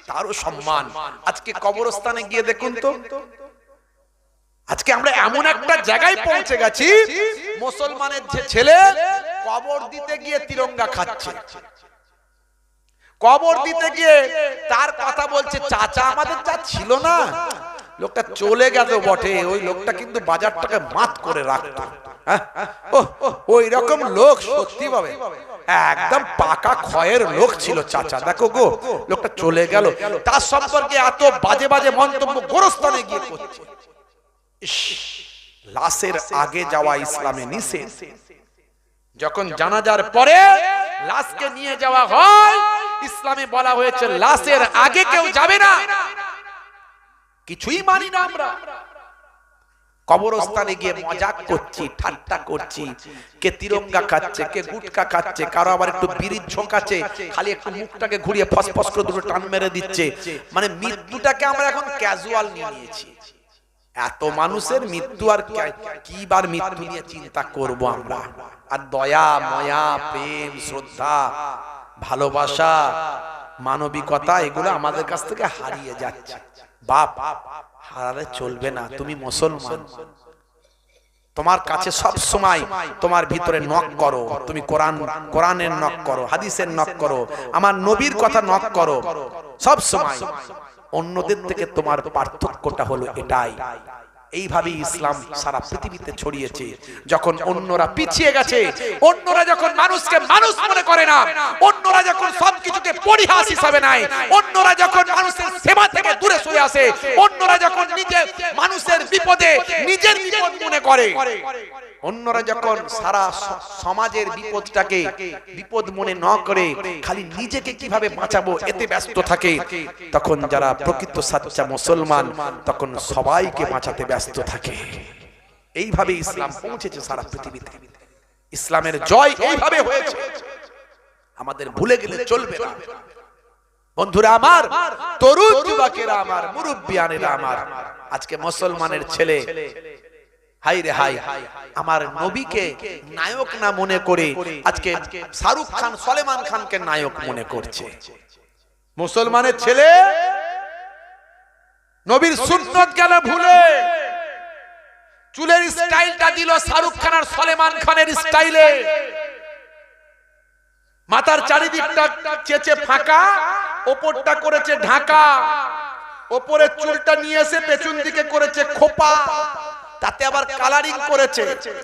তারও সম্মান। আজকে কবরস্থানে গিয়ে দেখুন তো, আজকে আমরা এমন একটা জায়গায় পৌঁছে গেছি, মুসলমানের যে ছেলে কবর দিতে গিয়ে তিরঙ্গা খাচ্ছে, কবর দিতে গিয়ে তার কথা বলছে, চাচা আমাদের যা ছিল না, লোকটা চলে গেল বটে, ওই লোকটা কিন্তু বাজারটাকে মাত করে রাখতো। ওই রকম লোক সত্যি ভাবে একদম পাকা ক্ষয়ের লোক ছিল চাচা, দেখো গো লোকটা চলে গেল। তার সম্পর্কে এত বাজে বাজে মন্তব্য গোরস্থানে গিয়ে করছে। লাশের আগে যাওয়া ইসলামে নিষেধ। যখন জানাজার পরে লাশকে নিয়ে যাওয়া হয়, ইসলামে বলা হয়েছে লাশের আগে কেউ যাবে না। কিছুই মানি না আমরা। কবরস্থানে গিয়ে মজাক করছি, ঠাট্টা করছি, কে তিরঙ্গা খাচ্ছে, কে গুটকা খাচ্ছে, কারো আবার একটু বিড়ির ঝোঁকাচ্ছে, খালি একটু মুখটাকে ঘুরিয়ে ফসফস করে দুটো টান মেরে দিচ্ছে। মানে মৃত্যুটাকে আমরা এখন ক্যাজুয়াল নিয়ে নিয়েছি। এত মানুষের মৃত্যু, আর কি বার মৃত্যু নিয়ে চিন্তা করব আমরা? আর দয়া ময়া, প্রেম, শ্রদ্ধা, ভালোবাসা, মানবিকতা, এগুলো আমাদের কাছ থেকে হারিয়ে যাচ্ছে। বাপ হারালে চলবে না। তুমি মুসলমান, তোমার কাছে সব সময় তোমার ভিতরে নক করো, তুমি কোরআনের নক করো, হাদিসের নক করো, আমার নবীর কথা নক করো সব সময়। অন্যদের থেকে তোমার পার্থক্যটা হলো এটাই। এইভাবে ইসলাম সারা পৃথিবীতে ছড়িয়েছে। যখন অন্যরা পিছিয়ে গেছে, অন্যরা যখন মানুষকে মানুষ মনে করে না, অন্যরা যখন সবকিছুকে পরিহাস হিসাবে নেয়, অন্যরা যখন মানুষের সেবা থেকে দূরে সরে আসে, অন্যরা যখন নিজে মানুষের বিপদে নিজের বিপদ মনে করে, অন্যরা যখন সারা সমাজের বিপদটাকে বিপদ মনে না করে খালি নিজেকে কিভাবে বাঁচাবো এতে ব্যস্ত থাকে, তখন যারা প্রকৃত সাচ্চা মুসলমান তখন সবাইকে বাঁচাতে ব্যস্ত থাকে। এইভাবে ইসলাম পৌঁছেছে সারা পৃথিবীতে। ইসলামের জয় এইভাবে হয়েছে, আমাদের ভুলে গেলে চলবে না। বন্ধুরা আমার, তরুণ যুবকেরা আমার, মুরব্বিয়ানেরা আমার, আজকে মুসলমানের ছেলে হাই রে হাই আমার নবীকে নায়ক না মনে করে আজকে শাহরুখ খান, সলমান খানকে নায়ক মনে করছে। মুসলমানের ছেলে নবীর সুন্নত গেল ভুলে, চুলের স্টাইলটা দিল শাহরুখ খান আর সলমান খানের স্টাইলে, মাথার চারিদিকটা চেচে ফাঁকা, ওপরটা করেছে ঢাকা, ওপরের চুলটা নিয়ে এসে পেছন দিকে করেছে খোপা, তাতে আবার কালারিং করেছে।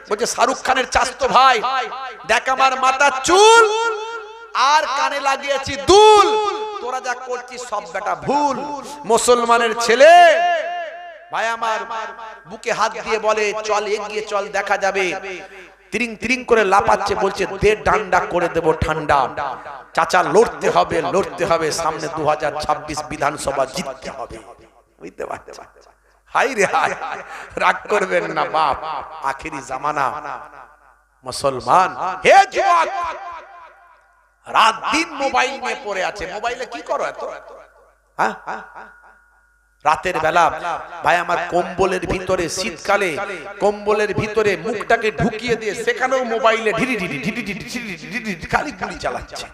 বলছে শাহরুখ খানের চাচতো ভাই, দেখ আমার মাথার চুল আর কানে লাগিয়েছি দুল, তোরা যা করছিস সব বেটা ভুল। মুসলমানের ছেলে ভাই আমার বুকে হাত দিয়ে বলে চল এগিয়ে চল, দেখা যাবে। তিরিং তিরিং করে লাপাচ্ছে, বলছে দে ডান্ডা করে দেব ঠান্ডা। চাচা লড়তে হবে, লড়তে হবে, সামনে 2026 বিধানসভা জিততে হবে। বুঝতে পারছেন? হাই রে হাই, রাগ করবেন না বাপ, আখেরি জামানা। মুসলমান হে যুবক, রাত দিন মোবাইল নিয়ে পড়ে আছে। মোবাইলে কি করো এত? হ্যাঁ, রাতের বেলা ভাই আমার কম্বলের ভিতরে, শীতকালে কম্বলের ভিতরে মুখটাকে ঢুকিয়ে দিয়ে সেখানেও মোবাইলে ঢিরি ঢিরি ঢিরি ঢিরি ঢিরি খালি গুলি চালাচ্ছে।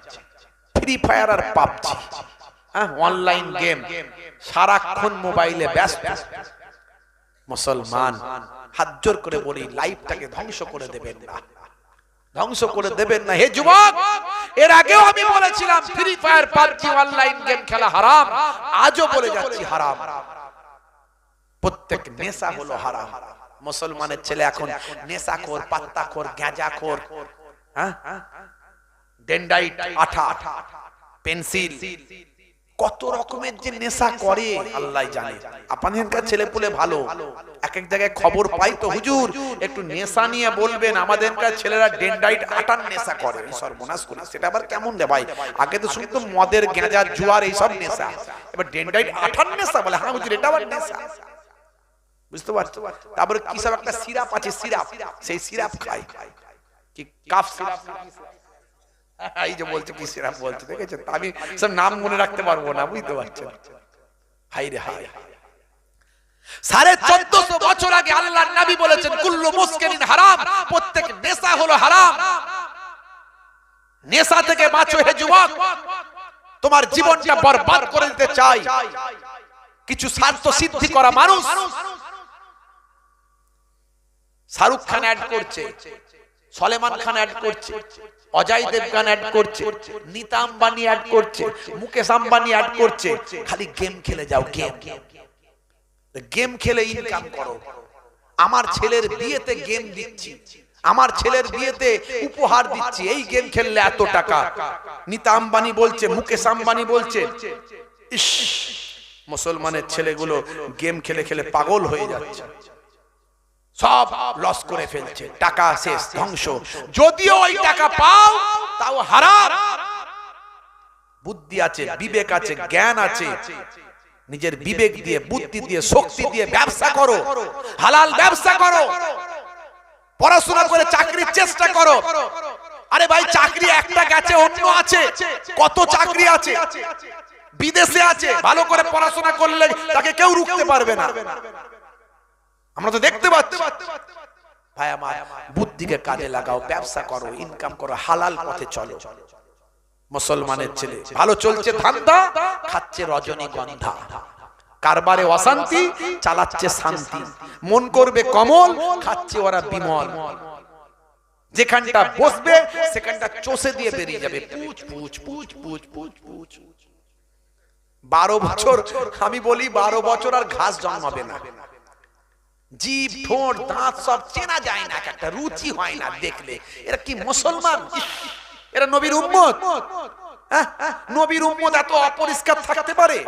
ফ্রি ফায়ার আর পাবজি, অনলাইন গেম, সারাক্ষণ মোবাইলে ব্যস্ত। মুসলমান হাত জোর করে বলি, লাইফটাকে ধ্বংস করে দেবেন না, ধ্বংস করে দেবেন না। হে যুবক, এর আগেও আমি বলেছিলাম free fire PUBG online game খেলা হারাম, আজও বলে যাচ্ছি হারাম। প্রত্যেক নেশা হলো হারাম। মুসলমানের ছেলে এখন নেশাখোর, পাত্তাখোর, গাঁজাখোর, হ্যাঁ, ডেন্ডাইট, আঠা, পেন্সিল, কত রকমের যে নেশা করে আল্লাহ জানে। আপনাদের ছেলেপুলে ভালো, এক এক জায়গায় খবর পাই তো হুজুর একটু নেশা নিয়ে বলবেন, আমাদেরকার ছেলেরা ডেন্ডাইট আটার নেশা করে। সর্বনাশ করে, সেটা আবার কেমন রে ভাই? আগে তো শুনতো মদের, গাঁজা, জুয়ার এইসব নেশা, এবার ডেন্ডাইট আটার নেশা বলে। হ্যাঁ হুজুর, এটা আবার নেশা, বুঝতে পারছো? তারপরে কি সব একটা সিরাপ আছে, সিরাপ, সেই সিরাপ খায়, কি কাফ সিরাপ, এই যে বলছে কি সিরাপ বলছে, দেখেছেন? আমি সব নাম মনে রাখতে পারবো না, বুঝতে পারছেন? হাই রে হাই, 1450 বছর আগে আল্লাহর নবী বলেছেন কুল্লু মুসকিরিন হারাম, প্রত্যেক নেশা হলো হারাম। নেশা থেকে বাঁচো হে যুবক। তোমার জীবনটা বরবাদ করে দিতে চাই কিছু স্বার্থ সিদ্ধি করা মানুষ। শাহরুখ খান অ্যাড করছে, সলমান খান অ্যাড করছে, অজয় দেবগান অ্যাড করছে, নীতা আম্বানি অ্যাড করছে, মুকেশ আম্বানি অ্যাড করছে। খালি গেম খেলে যাও, গেম গেম খেলে ইনকাম করো। আমার ছেলের বিয়েতে গেম দিচ্ছি, আমার ছেলের বিয়েতে উপহার দিচ্ছি, এই গেম খেললে এত টাকা। নীতা আম্বানি বলছে, মুকেশ আম্বানি বলছে। ইস, মুসলমানের ছেলেগুলো গেম খেলে খেলে পাগল হয়ে যাচ্ছে, সব লস করে ফেলছে, টাকা শেষ, ধ্বংস। যদিও ওই টাকা পাও তাও হারাম। বুদ্ধি আছে, বিবেক আছে, জ্ঞান আছে, নিজের বিবেক দিয়ে, বুদ্ধি দিয়ে, শক্তি দিয়ে ব্যবসা করো, হালাল ব্যবসা করো, পড়াশোনা করে চাকরির চেষ্টা করো। আরে ভাই, চাকরি একটা গেছে, অন্য আছে, কত চাকরি আছে, বিদেশে আছে। ভালো করে পড়াশোনা করলে তাকে কেউ রুখতে পারবে না, আমরা তো দেখতে পাচ্ছি। ভাই আমার, বুদ্ধিকে কাজে লাগাও, ব্যবসা করো, ইনকাম করো, হালাল পথে চলো। মুসলমানের ছেলে ভালো চলছে ধান্দা, খাচ্ছে রজনীগন্ধা, কারবারে অশান্তি, চালাচ্ছে শান্তি, মন করবে কমল, খাচ্ছে ওরা বিমল। যেখানটা বসবে সেখানটা চষে দিয়ে বেরিয়ে যাবে, পুচ পুচ পুচ পুচ পুচ পুচ। 12 বছর, আমি বলি 12 বছর আর ঘাস জন্মাবে না। জিভ, ঠোঁট, দাঁত সব চেনা যায় না, একটা রুচি হয় না দেখলে। এরা কি মুসলমান? এরা নবীর উম্মত? নবীর উম্মত এত অপরিষ্কার থাকতে পারে?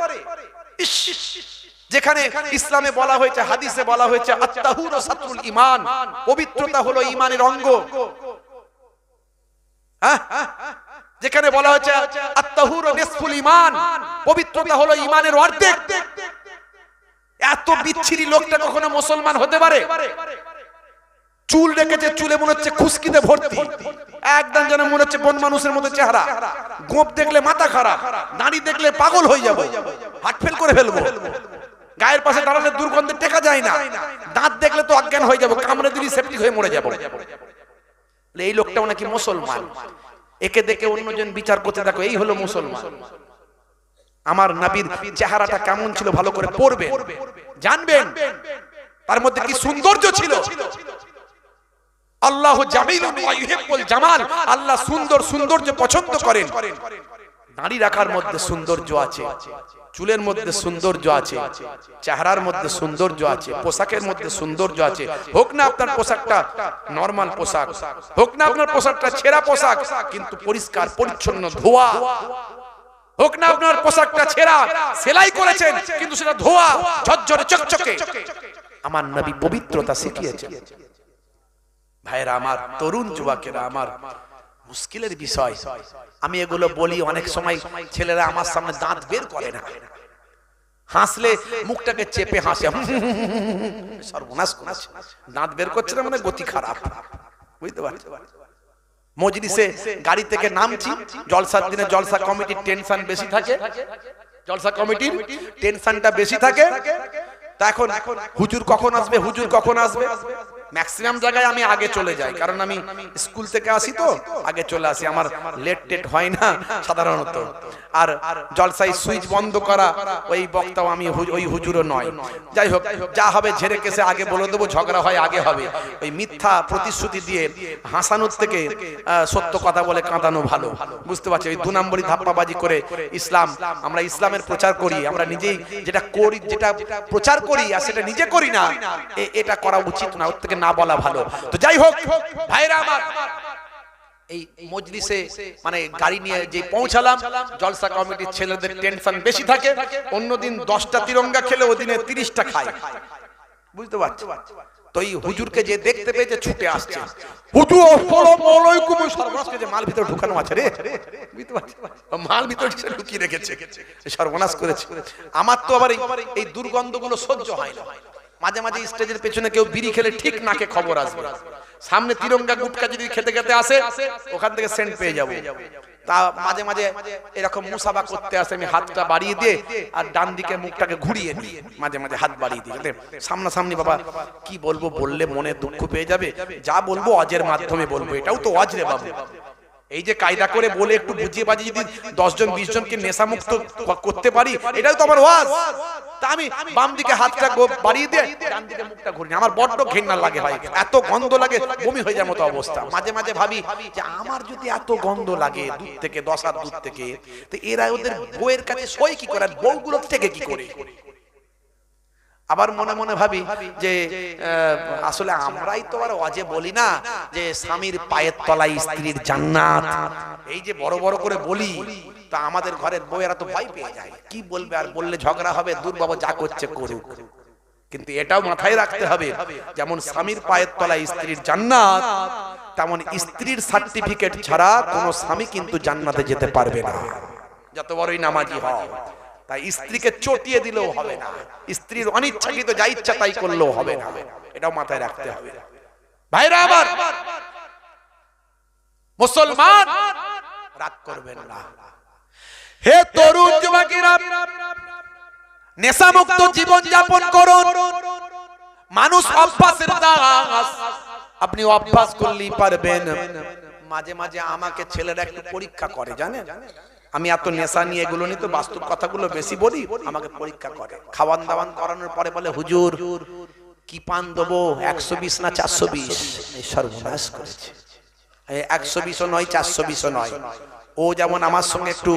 যেখানে ইসলামে বলা হয়েছে, হাদিসে বলা হয়েছে আত-তাহুরু সাতরুল ঈমান, পবিত্রতা হলো ঈমানের অঙ্গ। যেখানে বলা হয়েছে আত-তাহুরু নিসফুল ঈমান, পবিত্রতা হলো ঈমানের অর্ধেক। এত বিচ্ছিরি লোকটা কখনো মুসলমান হতে পারে? চুল রেখেছে, চুলে মনে হচ্ছে খুশকিতে ভর্তি, একদম যেন মনে হচ্ছে বন মানুষের মতো চেহারা। গোঁপ দেখলে মাথা খারাপ, দাড়ি দেখলে পাগল হয়ে যাবো, হার্ট ফেল করে ফেলবো। গায়ের পাশে দাঁড়ালে দুর্গন্ধে টেকা যায় না, দাঁত দেখলে তো অজ্ঞান হয়ে যাবো, কামড়ে দিলি সেপ্টিক হয়ে মরে যাবো। এই লোকটাও নাকি মুসলমান। একে দেখে অন্যজন বিচার করতে থাকো, এই হলো মুসলমান। আমার নবীর চেহারাটা কেমন ছিল ভালো করে পড়বেন, জানবেন তার মধ্যে কি সৌন্দর্য ছিল। আল্লাহু জামিলুন ওয়া ইউহিব্বুল জামাল, আল্লাহ সুন্দর সৌন্দর্য পছন্দ করেন। দাড়ি রাখার মধ্যে সৌন্দর্য আছে, চুলের মধ্যে সৌন্দর্য আছে, চেহারার মধ্যে সৌন্দর্য আছে, পোশাকের মধ্যে সৌন্দর্য আছে। হোক না আপনার পোশাকটা নরমাল পোশাক, হোক না আপনার পোশাকটা ছেঁড়া পোশাক কিন্তু পরিষ্কার পরিচ্ছন্ন ধোয়া, হোক না আপনার পোশাকটা ছেঁড়া সেলাই করেছেন কিন্তু সেটা ধোয়া ঝরঝরে চকচকে। আমার নবী পবিত্রতা শিখিয়েছেন। ভাইরা আমার, তরুণ যুবকেরা আমার, মুশকিলের বিষয়। আমি এগুলো বলি, অনেক সময় ছেলেরা আমার সামনে দাঁত বের করে না, হাসলে মুখটাকে চেপে হাসে, সর্বনাশ করেছে, দাঁত বের করছে না মানে গতি খারাপ, বুঝতে পারছো? মজলিসে গাড়ি থেকে নামছি, জলসার দিনে জলসা কমিটির টেনশন বেশি থাকে, জলসা কমিটির টেনশনটা বেশি থাকে। তা এখন হুজুর কখন আসবে, হুজুর কখন আসবে, ম্যাক্সিমাম জায়গায় আমি আগে চলে যাই, কারণ আমি স্কুল থেকে আসি তো আগে চলে আসি, আমার লেট টেট হয় না সাধারণত। আর জলসাই সুইচ বন্ধ করা ওই বক্তাও আমি, ওই হুজুরও নয়। যাই হোক, যা হবে ঝেড়ে কেসে আগে বলে দেবো, ঝগড়া হয় আগে হবে। ওই মিথ্যা প্রতিশ্রুতি দিয়ে হাসানোর থেকে সত্য কথা বলে কাঁদানো ভালো, বুঝতে পারছি? ওই 2 নম্বরই ধাপ্পাবাজি করে ইসলাম, আমরা ইসলামের প্রচার করি, আমরা নিজেই যেটা করি, যেটা প্রচার করি আর সেটা নিজে করি না, এটা করা উচিত না, ওর থেকে না বলা ভালো। তো যাই হোক ভাইরা আমার, এই মজলিসে মানে গাড়ি নিয়ে যে পৌঁছালাম, জলসা কমিটির ছেলেদের টেনশন বেশি থাকে। অন্যদিন 10টা তিরঙ্গা খেলে ওদিনে 30টা খায়, বুঝতে পারছো? তো এই হুজুরকে যে দেখতে পেয়েছে ছুটে আসছে, হুজুর আসসালামু আলাইকুম, সর্বনাশ যে মাল ভিতরে ঢুকানো আছে রে, বুঝতে পারছো? মাল ভিতরে ঢুকিয়ে রেখেছে, সর্বনাশ করেছে। আমার তো আবার এই দুর্গন্ধগুলো সহ্য হয় না। মাঝে মাঝে স্টেজের পেছনে কেউ বিড়ি খেলে ঠিক নাকে খবর আসবে, সামনে তিরঙ্গা গুটকা যদি খেতে খেতে আসে ওখান থেকে সেন্ট পেয়ে যাবো। তা মাঝে মাঝে এরকম মুসাফা করতে আসে, আমি হাতটা বাড়িয়ে দিয়ে আর ডান দিকে মুখটাকে ঘুরিয়ে নিই, মাঝে মাঝে হাত বাড়িয়ে দিই, সামনাসামনি বাবা কি বলবো, বললে মনে দুঃখ পেয়ে যাবে, যা বলবো অজের মাধ্যমে বলবো, এটাও তো অজ রে বাবু। এই যে কায়দা করে বলে একটু বুঝিয়ে বাজিয়ে যদি 10 জন 20 জনকে নেশা মুক্ত করতে পারি, এটাও তো আমার ওয়াজ। তা আমি বাম দিকে হাতটা বাড়িয়ে দিয়ে ডান দিকে মুখটা ঘুরিয়ে, আমার বড্ড ঘৃণা লাগে ভাই, এত গন্ধ লাগে বমি হয়ে যাওয়ার মতো অবস্থা। মাঝে মাঝে ভাবি যে আমার যদি এত গন্ধ লাগে দূর থেকে, 10 হাত দূর থেকে, তো এরা ওদের বউয়ের কাছে সই কি করে, বউগুলো থেকে কি করে? আবার মনে মনে ভাবি যে আসলে আমরাই তো আর ওয়াজে বলি না যে স্বামীর পায়ের তলায় স্ত্রীর জান্নাত, এই যে বড় বড় করে বলি, তা আমাদের ঘরের বউয়েরা তো ভয় পেয়ে যায়, কি বলবে, আর বললে ঝগড়া হবে, দূর বাবা যা করছে করুক। কিন্তু এটাও মাথায় রাখতে হবে, যেমন স্বামীর পায়ের তলায় স্ত্রীর জান্নাত, তেমন স্ত্রীর সার্টিফিকেট ছাড়া কোনো স্বামী কিন্তু জান্নাতে যেতে পারবে না, যত বড়ই নামাজি হও। তাই স্ত্রীকে চটিয়ে দিলেও হবে না, স্ত্রীর অনিচ্ছাকৃত যা ইচ্ছা তাই করলেও হবে না, এটাও মাথায় রাখতে হবে। ভাইরা আমার, মুসলমান রাগ করবেন না। হে তরুণ যুবকেরা, নেশামুক্ত জীবন যাপন করুন। মানুষ অভ্যাসের দাস, আপনি অভ্যাস করলেই পারবেন। মাঝে মাঝে আমাকে ছেলেরা একটু পরীক্ষা করে, জানেন? আমি এত নেশা নিয়ে এগুলো নিয়ে তো বাস্তব কথাগুলো বেশি বলি, আমাকে পরীক্ষা করে। খাওয়ান দাওয়ান করানোর পরে বলে, হুজুর কি পান দেবো, 120 না 420? সর্বনাশ করেছে, 120ও নয় 420ও নয়। ও যেমন আমার সঙ্গে একটু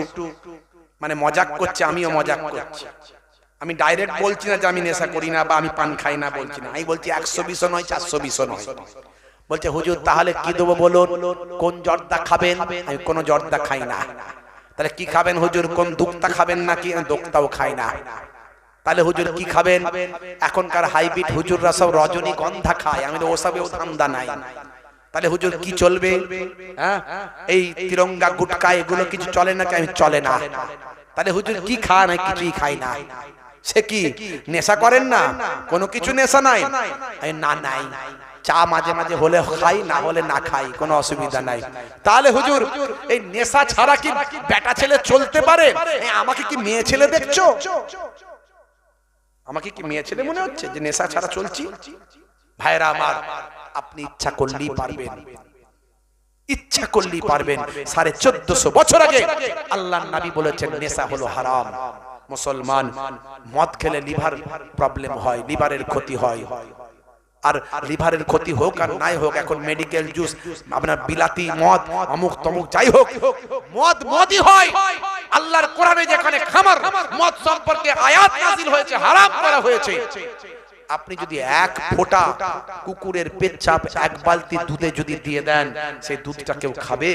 মানে মজাক করছে, আমিও মজাক করছি। আমি ডাইরেক্ট বলছি না যে আমি নেশা করি না বা আমি পান খাই না, বলছি না, আমি বলছি 120ও নয় 420ও নয়। বলছে হুজুর তাহলে কি দেবো বলুন, কোন জর্দা খাবেন? আমি কোনো জর্দা খাই না। তাহলে কি খাবেন হুজুর? কোন দুক্তা খাবেন নাকি? দোক্তাও খাই না। তাহলে হুজুর কি খাবেন? এখনকার হাইব্রিড হুজুররা সব রজনীগন্ধা খায়, আমি ওসবেও ধান্দা নাই। তাহলে হুজুর কি চলবে? হ্যাঁ, এই তিরঙ্গা গুটকা এগুলো কিছু চলে না? আমি চলে না। তাহলে হুজুর কি খান? কিছুই খাই না। সে কি নেশা করেন না? কোনো কিছু নেশা নাই? না নাই, চা মাঝে মাঝে হলে খাই, না হলে না খাই, কোনো অসুবিধা নাই। তাহলে হুজুর এই নেশা ছাড়া কি বেটা ছেলে চলতে পারে? আমাকে কি মেয়ে ছেলে দেখছো? আমাকে কি মেয়ে ছেলে মনে হচ্ছে যে নেশা ছাড়া চলছি? ভাইরা আমার, আপনি ইচ্ছা করলেই পারবেন, ইচ্ছা করলেই পারবেন। 1450 বছর আগে আল্লাহর নবী বলেছেন নেশা হলো হারাম। মুসলমান মদ খেলে লিভার প্রবলেম হয়, লিভারের ক্ষতি হয়। আর লিভারের ক্ষতি হোক আর নাই হোক, এখন মেডিকেল জুস, আপনার বিলাতি মদ, অমুক তমুক যাই হোক, মদ মদই হয়। আল্লাহর কোরআনে যেখানে খামার মদ সম্পর্কে আয়াত নাযিল হয়েছে, হারাম করা হয়েছে। আপনি যদি এক ফোঁটা কুকুরের পেচ্ছাপ এক বালতি দুধে যদি দিয়ে দেন, সেই দুধটা কেউ খাবে?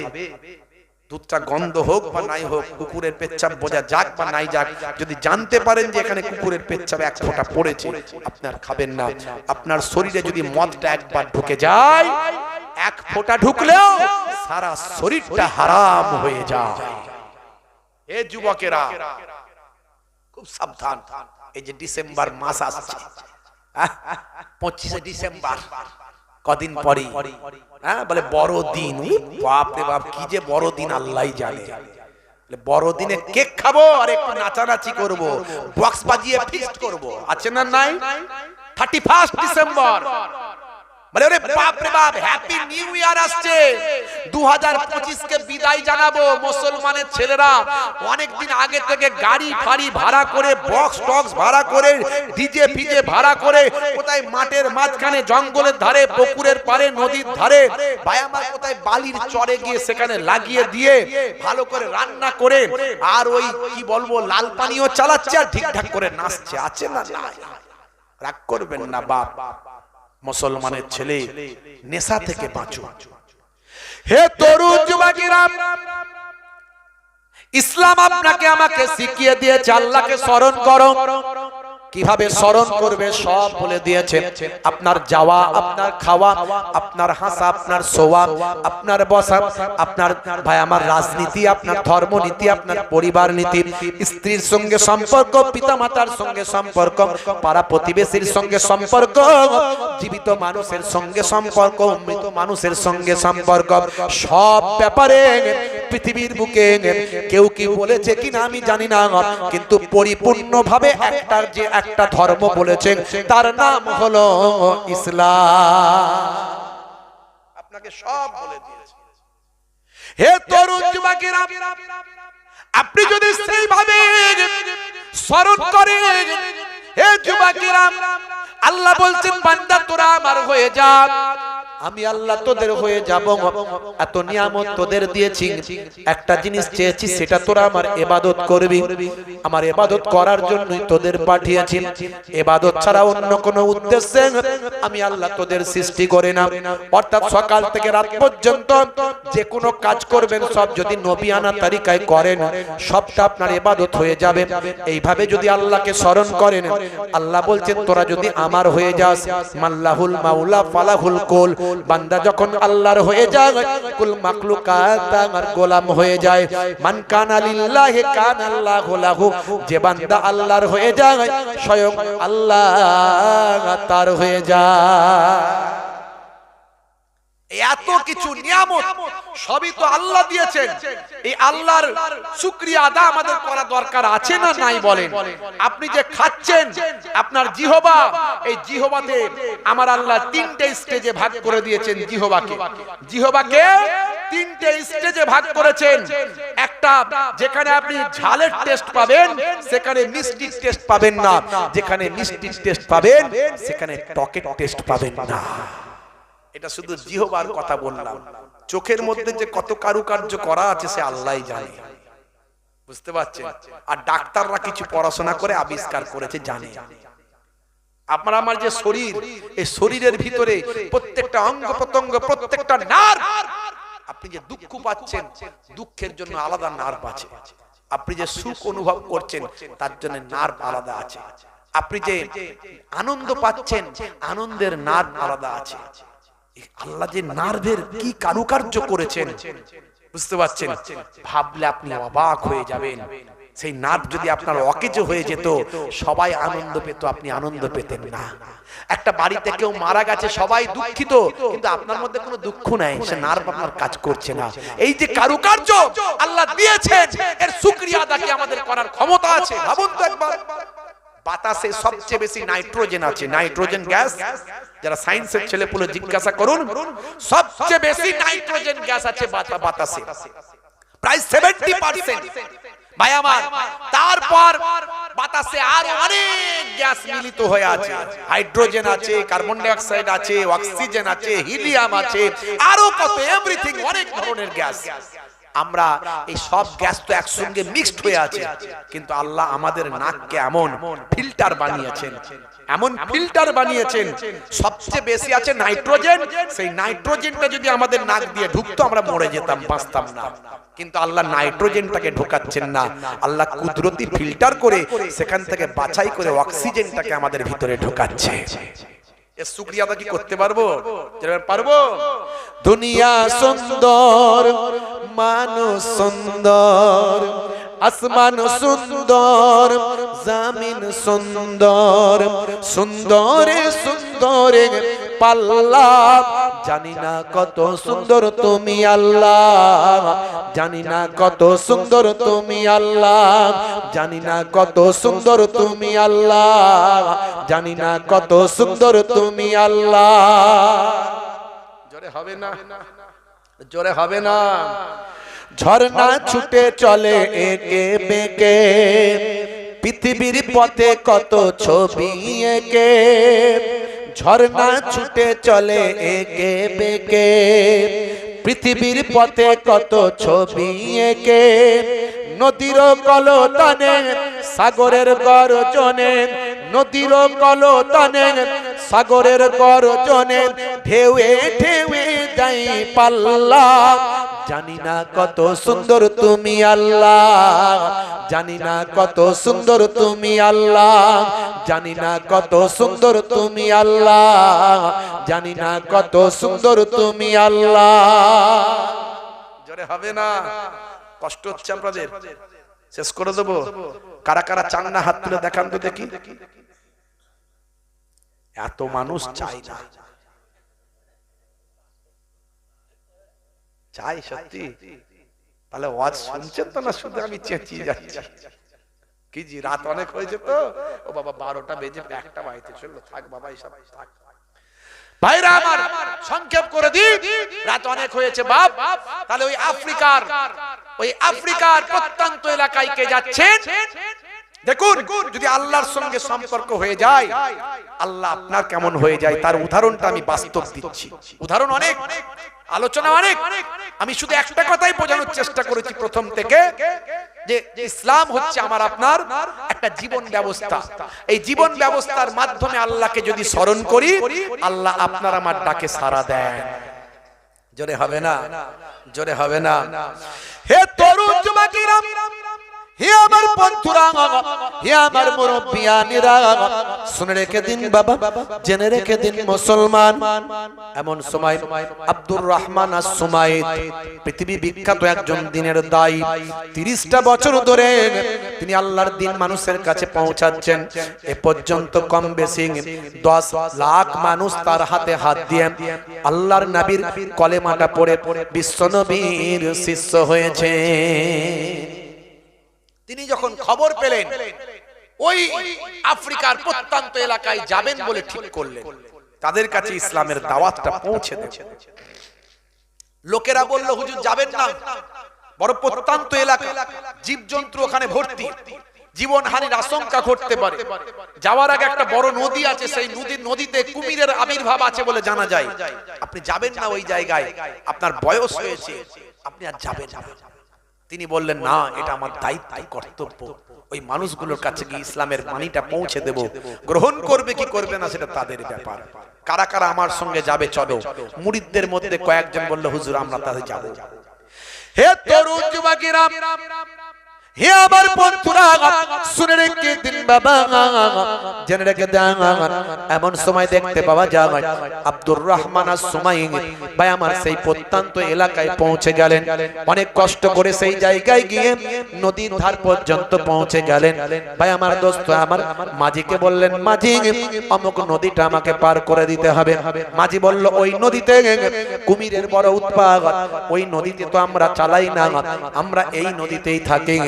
দুধটা গন্ধ হোক বা নাই হোক, কুকুরের পেচ্ছাপ বোঝা যাক বা নাই যাক, যদি জানতে পারেন যে এখানে কুকুরের পেচ্ছাপ এক ফোঁটা পড়েছে, আপনার খাবেন না। আপনার শরীরে যদি মদটা একবার ঢুকে যায়, এক ফোঁটা ঢুকলেও সারা শরীরটা হারাম হয়ে যায়। এ যুবকেরা খুব সাবধান। এই যে ডিসেম্বর মাস আসছে, 25 ডিসেম্বর, কদিন পরে বলে বড় দিন। বাপ রে বাপ, কি যে বড় দিন আল্লাহই জানে। বড় দিনে কেক খাবো আর একটু নাচানাচি করবো, বক্স বাজিয়ে ফিস্ট করবো, আছে না নাই? 31 ডিসেম্বর বলে ওরে বাপ রে বাপ, হ্যাপি নিউ ইয়ার আসছে, 2025 কে বিদায় জানাবো। মুসলমানের ছেলেরা অনেক দিন আগে থেকে গাড়ি ফাড়ি ভাড়া করে, বক্স টক্স ভাড়া করে, ডিজে ফিজে ভাড়া করে, কোথায় মাঠের মাঝখানে, জঙ্গলের ধারে, পুকুরের পারে, নদীর ধারে, ভাই আমার কোথায় বালির চরে গিয়ে সেখানে লাগিয়ে দিয়ে ভালো করে রান্না করে, আর ওই কি বলবো লাল পানিও চালাচ্ছে আর ঠিকঠাক করে নাচছে, আছে না? রাগ করবেন না বাপ। মুসলমানের ছেলে, নেশা থেকে বাঁচো। হে তরুণ যুবকেরা, ইসলাম আপনাকে আমাকে শিখিয়ে দিয়েছে আল্লাহকে স্মরণ করো। কিভাবে স্মরণ করবে সব বলে দিয়েছে। আপনার যাওয়া, আপনার খাওয়া, আপনার হাসা, আপনার শোয়া, আপনার বসা, আপনার ভাই আমার রাজনীতি, আপনার ধর্মনীতি, আপনার পরিবার নীতি, স্ত্রীর সঙ্গে সম্পর্ক, পিতামাতার সঙ্গে সম্পর্ক, পাড়া প্রতিবেশীর সঙ্গে সম্পর্ক, জীবিত মানুষের সঙ্গে সম্পর্ক, মৃত মানুষের সঙ্গে সম্পর্ক, সব ব্যাপারে পৃথিবীর বুকে কেউ কি বলেছে কিনা আমি জানি না, কিন্তু পরিপূর্ণভাবে একটা ধর্ম বলেছেন, তার নাম হলো ইসলাম। আপনাকে সব বলে দিয়েছে। হে তরুণ যুবকেরা, আপনি যদি সেইভাবে স্মরণ করেন, হে যুবকেরা, আল্লাহ বলছেন বান্দা তোরা আমার হয়ে যা, আমি আল্লাহ তোদের হয়ে যাব। এত নিয়ামত তোদের দিয়েছি, একটা জিনিস চেয়েছি, সেটা তোরা আমার ইবাদত করবি। আমার ইবাদত করার জন্যই তোদের পাঠিয়েছি। ইবাদত ছাড়া অন্য কোনো উদ্দেশ্যে আমি আল্লাহ তোদের সৃষ্টি করি না। অর্থাৎ সকাল থেকে রাত পর্যন্ত যে কোনো কাজ করবেন, সব যদি নবিয়ানা তরিকায় করেন, সবটা আপনার ইবাদত হয়ে যাবে। এইভাবে যদি আল্লাহকে স্মরণ করেন, আল্লাহ বলছেন তোরা যদি আমার হয়ে যাস, মাল্লাহুল মাওলা ফালাহুল কুল, বান্দা যখন আল্লাহর হয়ে যায়, কুল মাখলুকাত তার গোলাম হয়ে যায়। মান কানা লিল্লাহি কানা আল্লাহু লাহু, যে বান্দা আল্লাহর হয়ে যায়, স্বয়ং আল্লাহ তার হয়ে যায়। এত কিছু নিয়ামত সবই তো আল্লাহ দিয়েছেন। এই আল্লাহর শুকরিয়া আদা আমাদের করা দরকার আছে না নাই বলেন? আপনি যে খাচ্ছেন, আপনার জিহবা, এই জিহবাতে আমার আল্লাহ 3টে স্টেজে ভাগ করে দিয়েছেন। জিহবাকে 3টে স্টেজে ভাগ করেছেন। একটা যেখানে আপনি ঝালের টেস্ট পাবেন, সেখানে মিষ্টির টেস্ট পাবেন না। যেখানে মিষ্টির টেস্ট পাবেন, সেখানে টকের টেস্ট পাবেন না। এটা শুধু জিহবার কথা বললাম। চোখের মধ্যে যে কত কারুকার্য করা আছে সে আল্লাহই জানে, বুঝতে পারছেন? আর ডাক্তাররা কিছু পড়াশোনা করে আবিষ্কার করেছে, জানে। আপনার আমার যে শরীর, এই শরীরের ভিতরে প্রত্যেকটা অঙ্গ প্রত্যঙ্গ, প্রত্যেকটা নার্ভ, আপনি যে দুঃখ পাচ্ছেন, দুঃখের জন্য আলাদা নার্ভ আছে। আপনি যে সুখ অনুভব করছেন, তার জন্য নার্ভ আলাদা আছে। আপনি যে আনন্দ পাচ্ছেন, আনন্দের নার্ভ আলাদা আছে। আল্লাহ যে নার্ভের কি কারুকার্য করেছেন বুঝতে পারছেন, ভাবলে আপনি অবাক হয়ে যাবেন। সেই নার্ভ যদি আপনার অকেজ হয়ে যেত, সবাই আনন্দ পেত, আপনি আনন্দ পেতেন না। একটা বাড়িতে কেউ মারা গেছে, সবাই দুঃখিত, কিন্তু আপনার মধ্যে কোনো দুঃখ নাই, সে নার্ভ আপনার কাজ করছে না। এই যে কারুকার্য আল্লাহ দিয়েছেন, এর শুকরিয়া আদা কি আমাদের করার ক্ষমতা আছে? ভাবুন তো একবার। বাতাসে সবচেয়ে বেশি নাইট্রোজেন আছে, নাইট্রোজেন গ্যাস। যারা সায়েন্সের ছেলেপুলে জিজ্ঞাসা করুন, সবচেয়ে বেশি নাইট্রোজেন গ্যাস আছে বাতাসে, প্রায় 70%। ভাই আমার, তারপর বাতাসে আরো অনেক গ্যাস মিলিত হয়ে আছে। হাইড্রোজেন আছে, কার্বন ডাই অক্সাইড আছে, অক্সিজেন আছে, হিলিয়াম আছে, আরো কত এভরিথিং, অনেক ধরনের গ্যাস। আমরা এই সব গ্যাস তো একসঙ্গে মিক্সড হয়ে আছে, কিন্তু আল্লাহ আমাদের নাককে এমন ফিল্টার বানিয়েছেন, এমন ফিল্টার বানিয়েছেন, সবচেয়ে বেশি আছে নাইট্রোজেন। সেই নাইট্রোজেনটা যদি আমাদের নাক দিয়ে ঢুকতো, আমরা মরে যেতাম, বাঁচতাম না। কিন্তু আল্লাহ নাইট্রোজেনটাকে ঢোকাচ্ছেন না, আল্লাহ কুদরতি ফিল্টার করে সেখান থেকে বাছাই করে অক্সিজেনটাকে আমাদের ভিতরে ঢোকাচ্ছে। এর শুকরিয়া আদা কি করতে পারবো? পারবো। দুনিয়া সুন্দর, মানুষ সুন্দর, আসমান সুন্দর, জমিন সুন্দর, সুন্দরে সুন্দরে পাল্লা, জানি না কত সুন্দর তুমি আল্লাহ, জানি না কত সুন্দর তুমি আল্লাহ, জানি না কত সুন্দর তুমি আল্লাহ, জানি না কত সুন্দর তুমি আল্লাহ। জোরে হবে না, জোরে হবে না। ঝর্ণা ছুটে চলে একে বেঁকে, পৃথিবীর পথে কত ছবি এঁকে, ঝর্ণা ছুটে চলে একে বেঁকে, পৃথিবীর পথে কত ছবি এঁকে, নদীর কলতানে সাগরের গর্জনে, নদীর কলতানে সাগরের গর্জনে, ঢেউয়ে ঢেউয়ে যাই পাল্লা, জানি না কত সুন্দর তুমি আল্লাহ, জানি না কত সুন্দর তুমি আল্লাহ, জানি না কত সুন্দর তুমি আল্লাহ, জানি না কত সুন্দর তুমি আল্লাহ। জোরে হবে না? কষ্ট হচ্ছে আপনাদের? শেষ করে দেবো। কারা কারা চান না হাত তুলে দেখান তো দেখি। এত মানুষ চাই না, চাই সত্যি। তাহলে ওয়াজ শুনছেন তো না? শুধু আমি চেঁচিয়ে যাচ্ছি। কি জি, রাত অনেক হয়েছে তো। ও বাবা, 12টা বেজে 1টা বাজতে চললো। থাক বাবা, এইসব থাক। ভাইরা আমার, সংক্ষেপ করে দিই, রাত অনেক হয়েছে বাপ। তাহলে ওই আফ্রিকার প্রত্যন্ত এলাকায় কে যাচ্ছেন দেখুন। যদি আল্লাহর সঙ্গে সম্পর্ক হয়ে যায়, আল্লাহ আপনার কেমন হয়ে যায় তার উদাহরণটা আমি বাস্তব দিচ্ছি। উদাহরণ অনেক, আলোচনা অনেক, আমি শুধু একটা কথাই বোঝানোর চেষ্টা করেছি প্রথম থেকে, যে ইসলাম হচ্ছে আমার আপনার একটা জীবন ব্যবস্থা। এই জীবন ব্যবস্থার মাধ্যমে আল্লাহকে যদি স্মরণ করি, আল্লাহ আপনার আমার ডাকে সাড়া দেন। জোরে হবে না? জোরে হবে না? হে তরুণ যুবকেরা, হে আমার বন্ধুরা, হে আমার মুরব্বিয়ানেরা, শুনে রেখে দিন বাবা, জেনে রেখে দিন মুসলমান। এমন সময় আব্দুর রহমান আস-সুমাইত, পৃথিবী বিখ্যাত একজন দ্বীনের দায়ী, 30টা বছর ধরে তিনি আল্লাহর দ্বীন মানুষের কাছে পৌঁছাচ্ছেন। এ পর্যন্ত কম বেশি 10 লাখ মানুষ তার হাতে হাত দিয়ে আল্লাহর নবীর কলেমাটা পড়ে বিশ্বনবীর শিষ্য হয়েছে। তিনি যখন খবর পেলেন ওই আফ্রিকার প্রত্যন্ত এলাকায় যাবেন বলে ঠিক করলেন, তাদের কাছে ইসলামের দাওয়াতটা পৌঁছে দেন। লোকেরা বলল, হুজুর যাবেন না, বড় প্রত্যন্ত এলাকা, জীবজন্তু ওখানে ভর্তি, জীবনহানির আশঙ্কা ঘটতে পারে। যাওয়ার আগে একটা বড় নদী আছে, সেই নদীতে কুমিরের আবির্ভাব আছে বলে জানা যায়। আপনি যাবেন না ওই জায়গায়, আপনার বয়স হয়েছে, আপনি আর যাবেন না। তিনি বললেন, না, এটা আমার দায়িত্ব, কর্তব্য। ওই মানুষগুলোর কাছে গিয়ে ইসলামের বাণীটা পৌঁছে দেব। গ্রহণ করবে কি করবে না সেটা তাদের ব্যাপার। কারা কারা আমার সঙ্গে যাবে চলো। মুরিদদের মধ্যে কয়েকজন বলল, হুজুর আমরা তাদের যাব। হে তরুণ যুবকেরা, হে আমার বন্ধুরা শুনে রেখে দিন বাবা, জেনে রেখে দেন। এমন সময় দেখতে পাওয়া যায় আব্দুর রহমান আস-সুমাই ভাই আমার সেই প্রত্যন্ত এলাকায় পৌঁছে গেলেন। অনেক কষ্ট করে সেই জায়গায় গিয়ে নদীর ধার পর্যন্ত পৌঁছে গেলেন। ভাই আমার দোস্ত আমার মাঝিকে বললেন, মাঝি অমুক নদীটা আমাকে পার করে দিতে হবে। মাঝি বলল, ওই নদীতে কুমিরের বড় উৎপাত, ওই নদীতে তো আমরা চালাই না, আমরা এই নদীতেই থাকি,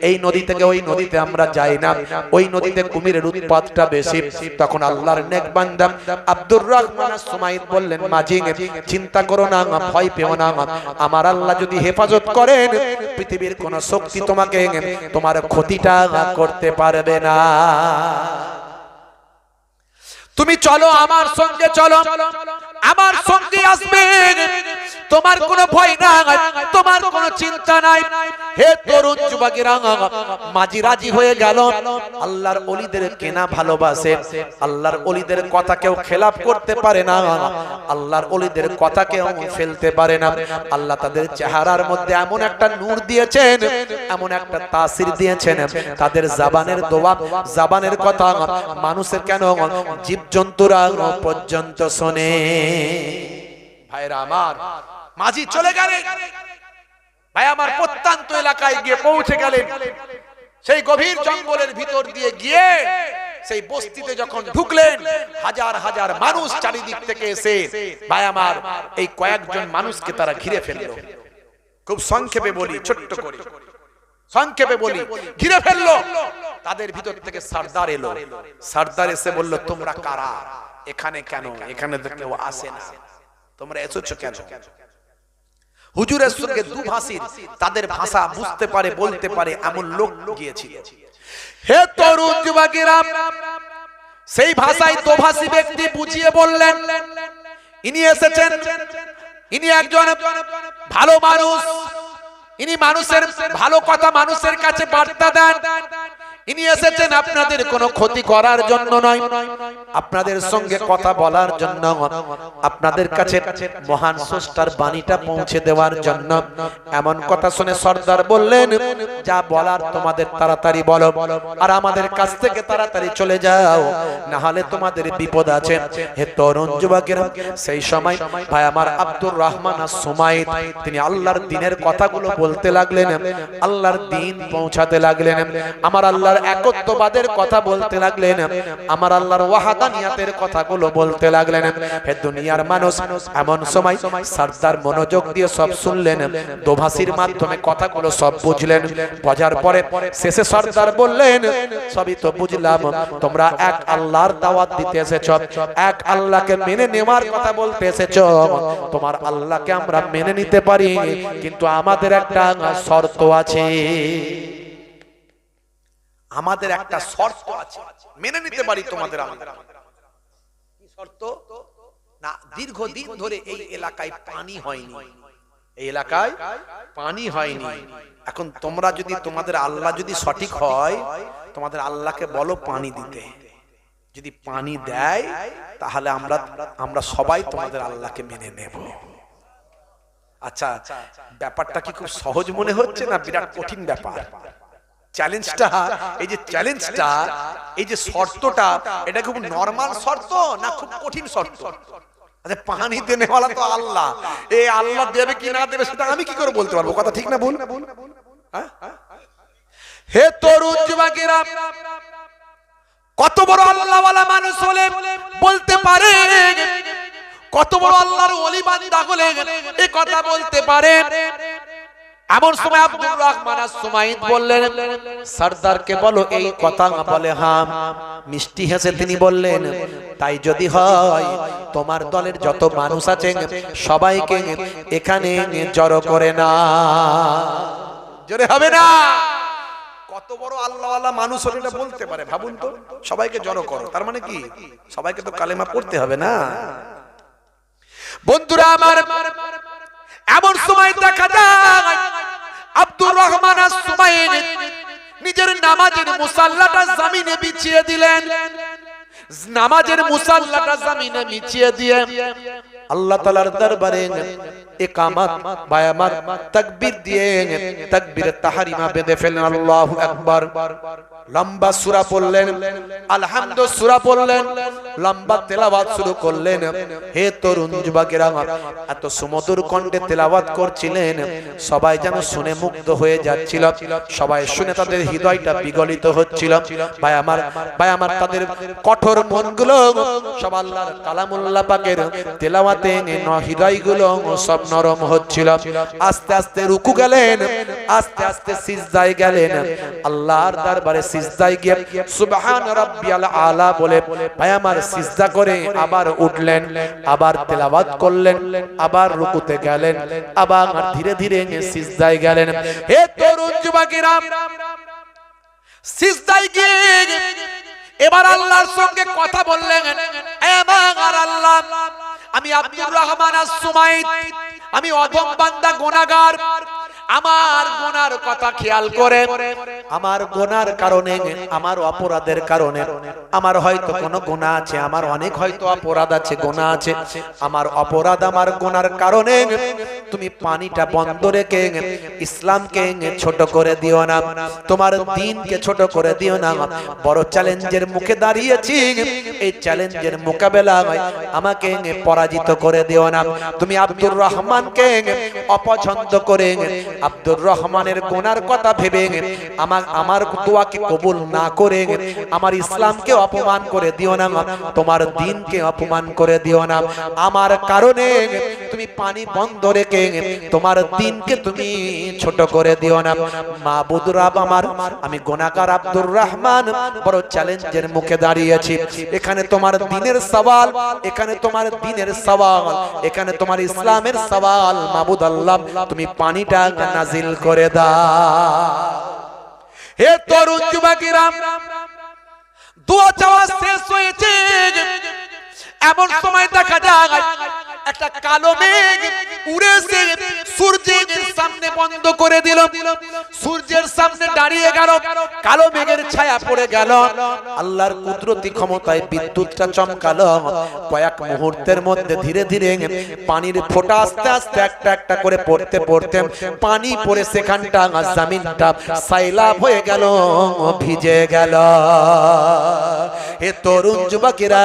এই নদী থেকে ওই নদীতে আমরা যাই না, ওই নদীতে কুমিরের উৎপাতটা বেশি। তখন আল্লাহর নেক বান্দা আব্দুর রহমান আস-সুমাইত বললেন, মাঝি চিন্তা করো না, ভয় পেও না, আমার আল্লাহ যদি হেফাজত করেন পৃথিবীর কোন শক্তি তোমাকে তোমার ক্ষতিটা করতে পারবে না। তুমি চলো, আমার সঙ্গে চলো, আমার সঙ্গে আসবে, তোমার কোনো ভয় নাই, তোমার কোনো চিন্তা নাই। হে তরুণ যুবকেরা, মাঝি রাজি হয়ে গেল। আল্লাহর ওলিদের কেনা ভালোবাসে, আল্লাহর ওলিদের কথা কেউ খেলাপ করতে পারে না, আল্লাহর ওলিদের কথা কেউ ফেলতে পারে না। আল্লাহ তাদের চেহারার মধ্যে এমন একটা নূর দিয়েছেন, এমন একটা তাসির দিয়েছেন, তাদের জবানের দোয়া, জবানের কথা মানুষের কেন জীবজন্তুরা পর্যন্ত শোনে। ভাইরা আমার, মাঝি চলে গেলেন, ভাই আমার প্রত্যন্ত এলাকায় গিয়ে পৌঁছে গেলেন। সেই গভীর জঙ্গলের ভিতর দিয়ে গিয়ে সেই বস্তিতে যখন ঢুকলেন, হাজার হাজার মানুষ চারিদিক থেকে এসে ভাই আমার এই কয়েকজন মানুষকে তারা ঘিরে ফেলল। খুব সংক্ষেপে বলি, ছোট্ট করে সংক্ষেপে বলি, ঘিরে ফেললো। তাদের ভিতর থেকে সরদার এলো। সরদার এসে বলল, তোমরা কারা, এখানে কেন, এখানে তো কেউ আসে না, তোমরা এসেছো কেন? হুজুরের সঙ্গে দুভাষীর, তাদের ভাষা বুঝতে পারে, বলতে পারে এমন লোক গিয়েছিল। হে তরুণ যুবকেরা, সেই ভাষায় দোভাষী ব্যক্তি বুঝিয়ে বললেন, ইনি এসেছেন, ইনি একজন ভালো মানুষ, ইনি মানুষের ভালো কথা মানুষের কাছে বার্তা দেন, ইনি এসেছেন আপনাদের কোনো ক্ষতি করার জন্য নয়, আপনাদের সঙ্গে কথা বলার জন্য, আপনাদের কাছে মহান স্রষ্টার বাণীটা পৌঁছে দেওয়ার জন্য। এমন কথা শুনে সরদার বললেন, যা বলার তোমাদের তাড়াতাড়ি বলো, আর আমাদের কাছ থেকে তাড়াতাড়ি চলে যাও, না হলে তোমাদের বিপদ আছে। হে তরুণ যুবকেরা, সেই সময় ভাই আমার আব্দুর রহমান আস-সুমাইত তিনি আল্লাহর দ্বীনের কথাগুলো বলতে লাগলেন, আল্লাহর দ্বীন পৌঁছাতে লাগলেন, আমার আল্লাহ একত্ববাদের কথা বলতে লাগলেন, আমার আল্লাহর ওয়াহাদানিয়াতের কথাগুলো বলতে লাগলেন। হে দুনিয়ার মানুষ, এমন সময় সরদার মনোযোগ দিয়ে সব শুনলেন, দোভাষীর মাধ্যমে কথাগুলো সব বুঝলেন। বোঝার পরে শেষে সরদার বললেন, সবই তো বুঝলাম, তোমরা এক আল্লাহর দাওয়াত দিতে এসেছো, এক আল্লাহকে মেনে নেওয়ার কথা বলতে এসেছো। তোমার আল্লাহকে আমরা মেনে নিতে পারি, কিন্তু আমাদের একটা শর্ত আছে, আমাদের একটা শর্ত আছে, মেনে নিতে পারি তোমাদের। কি শর্ত? না, দীর্ঘদিন ধরে এই এলাকায় পানি হয়নি, এই এলাকায় পানি হয়নি। এখন তোমরা যদি, তোমাদের আল্লাহ যদি সঠিক হয়, তোমাদের আল্লাহকে বলো পানি দিতে, যদি পানি দেয় তাহলে আমরা সবাই তোমাদের আল্লাহকে মেনে নেব। আচ্ছা, ব্যাপারটা কি খুব সহজ মনে হচ্ছে না বিরাট কঠিন ব্যাপার? চ্যালেঞ্জটা, এই যে চ্যালেঞ্জটা, এই যে শর্তটা, এটা খুব নরমাল শর্ত না খুব কঠিন শর্ত? আচ্ছা, পানি দেনেওয়ালা তো আল্লাহ, এই আল্লাহ দেবে কি না দেবে সেটা আমি কি করে বলতে পারবো? কথা ঠিক না বল? হে তরুণ যুবকেরা, কত বড় আল্লাহওয়ালা মানুষ হলে বলতে পারে, কত বড় আল্লাহর ওলি বান্দা হলে এই কথা বলতে পারে। এমন সময় আব্দুর রহমান আস-সুমাইত বললেন, সরদারকে বলো এই কথা। বলে, হ্যাঁ। মিষ্টি হেসে তিনি বললেন, তাই যদি হয় তোমার দলের যত মানুষ আছে সবাইকে এখানে জড়ো করে না। জোরে হবে না? কত বড় আল্লাহওয়ালা মানুষ হলে এটা বলতে পারে, ভাবুন তো। সবাইকে জড়ো করো, তার মানে কি সবাইকে তো কালেমা পড়তে হবে না? বন্ধুরা আমার, এমন সময় দেখা যায় আব্দুর রহমান আস-সুমাইত নিজের নামাজের মুসাল্লাটা জমিনে বিছিয়ে দিলেন। নামাজের মুসাল্লাটা জমিনে বিছিয়ে দিয়ে আল্লাহ তাআলার দরবারে ইকামত বায়ামার তাকবীর দিয়ে তাকবীরে তাহরিমা বেঁধে ফেললেন। আল্লাহু আকবার। লম্বা সূরা পড়লেন, আলহামদু সূরা পড়লেন, লম্বা তেলাওয়াত শুরু করলেন। হে তরুণ যুবকেরা, এত সুমধুর কণ্ঠে তেলাওয়াত করছিলেন, সবাই যেন শুনে মুগ্ধ হয়ে যাচ্ছিল। সবাই শুনে তাদের হৃদয়টা বিগলিত হচ্ছিল। ভাই আমার তাদের কঠোর মনগুলো সব আল্লাহর কালামুল্লাহ পাকের তেলাওয়াতে হৃদয়গুলো সব নরম হচ্ছিল। আস্তে আস্তে রুকু গেলেন, আস্তে আস্তে সিজদায় গেলেন। আল্লাহর দরবারে সিজদায় গিয়ে সুবহান রাব্বিয়াল আলা বলে ভাই আমার সিজদা করে আবার উঠলেন, আবার তেলাওয়াত করলেন, আবার রুকুতে গেলেন, আবার ধীরে ধীরে সিজদায় গেলেন। হে তরুণ যুবকেরা, সিজদায় গিয়ে এবার আল্লাহর সঙ্গে কথা বললেন। এবার আল্লাহ, আমি আব্দুর রহমান আস-সুমাইত, আমি অধম বান্দা গুনাহগার, আমার গুনার কথা খেয়াল করে, আমার গুনার কারণে, আমার অপরাধের কারণে, আমার হয়তো কোনো গুনাহ আছে, আমার অনেক হয়তো অপরাধ আছে, গুনাহ আছে, আমার অপরাধ আমার গুনার কারণে তুমি পানিটা বন্ধ রেখে ইসলামকে ছোট করে দিও না, তোমার দ্বীনকে ছোট করে দিও না। বড় চ্যালেঞ্জের মুখে দাঁড়িয়েছি, এই চ্যালেঞ্জের মোকাবেলায় আমাকে পরাজিত করে দিও না। তুমি আব্দুর রহমানকে অপছন্দ করে আব্দুর রহমানের গুনার কথা ভেবে আমার দোয়াকে কবুল না করে আমার ইসলামকে অপমান করে দিও না, তোমার দ্বীনকে অপমান করে দিও না। আমার কারণে তুমি পানি বন্ধ রেখে তোমার দ্বীনকে তুমি ছোট করে দিও না। মাবুদ রব আমার, আমি গুনাহগার আব্দুর রহমান বড় চ্যালেঞ্জের মুখে দাঁড়িয়েছি। এখানে তোমার দ্বীনের সওয়াল, এখানে তোমার দ্বীনের সওয়াল, এখানে তোমার ইসলামের সওয়াল। মাবুদ আল্লাহ, তুমি পানিটা নাজিল করে দাও। হে তরুণ যুবকেরা, দোয়া চাওয়া শেষ হয়েছে, এমন সময় দেখা যায় একটা কালো মেঘ উড়ে এসে সূর্যের সামনে বন্ধ করে দিল। সূর্যের সামনে দাঁড়িয়ে গেল, কালো মেঘের ছায়া পড়ে গেল। আল্লাহর কুদরতি ক্ষমতায় বিদ্যুৎটা চমকালো। কয়েক মুহূর্তের মধ্যে ধীরে ধীরে পানির ফোঁটা আস্তে আস্তে একটা একটা করে পড়তে পড়তে পানি পড়ে সেখানটা জমিনটা সাইলাব হয়ে গেল, ভিজে গেল। হে তরুণ যুবকেরা,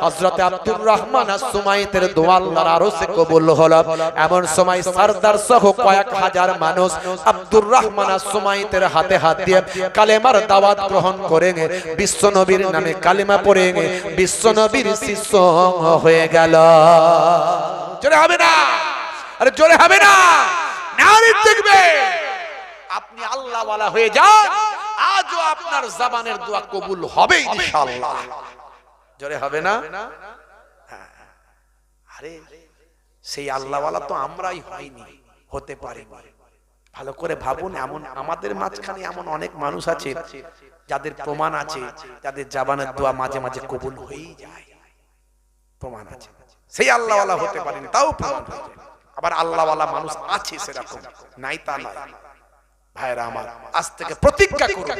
হযরত আব্দুর রহমান আস-সুমাইতের দোয়া আল্লাহর আরশে কবুল হলো। এমন সময় সরদার সহ কয়েক হাজার মানুষ আব্দুর রহমান আস-সুমাইতের হাতে হাত দিয়ে কালেমার দাওয়াত গ্রহণ করে বিশ্ব নবীর নামে কালেমা পড়ে বিশ্ব নবীর শিষ্য হয়ে গেল। জোরে হবে না? আরে জোরে হবে না? নারী দেখবে আপনি আল্লাহ ওয়ালা হয়ে যান, আজও আপনার জবানের দোয়া কবুল হবে ইনশাআল্লাহ। জোরে হবে না? আরে সেই আল্লাহ ওয়ালা তো আমরাই হইনি, হতে পারিনি। ভালো করে ভাবুন, এমন আমাদের মাঝখানে এমন অনেক মানুষ আছে যাদের প্রমাণ আছে, যাদের জবানের দোয়া মাঝে মাঝে কবুল হয়েই যায়, প্রমাণ আছে। সেই আল্লাহ ওয়ালা হতে পারেনি, তাও প্রমাণ হয়ে যায়। আবার আল্লাহ ওয়ালা মানুষ আছে সেরকম, নাই তা নয়। ভাইরা আমার, আজ থেকে প্রতিজ্ঞা করুন,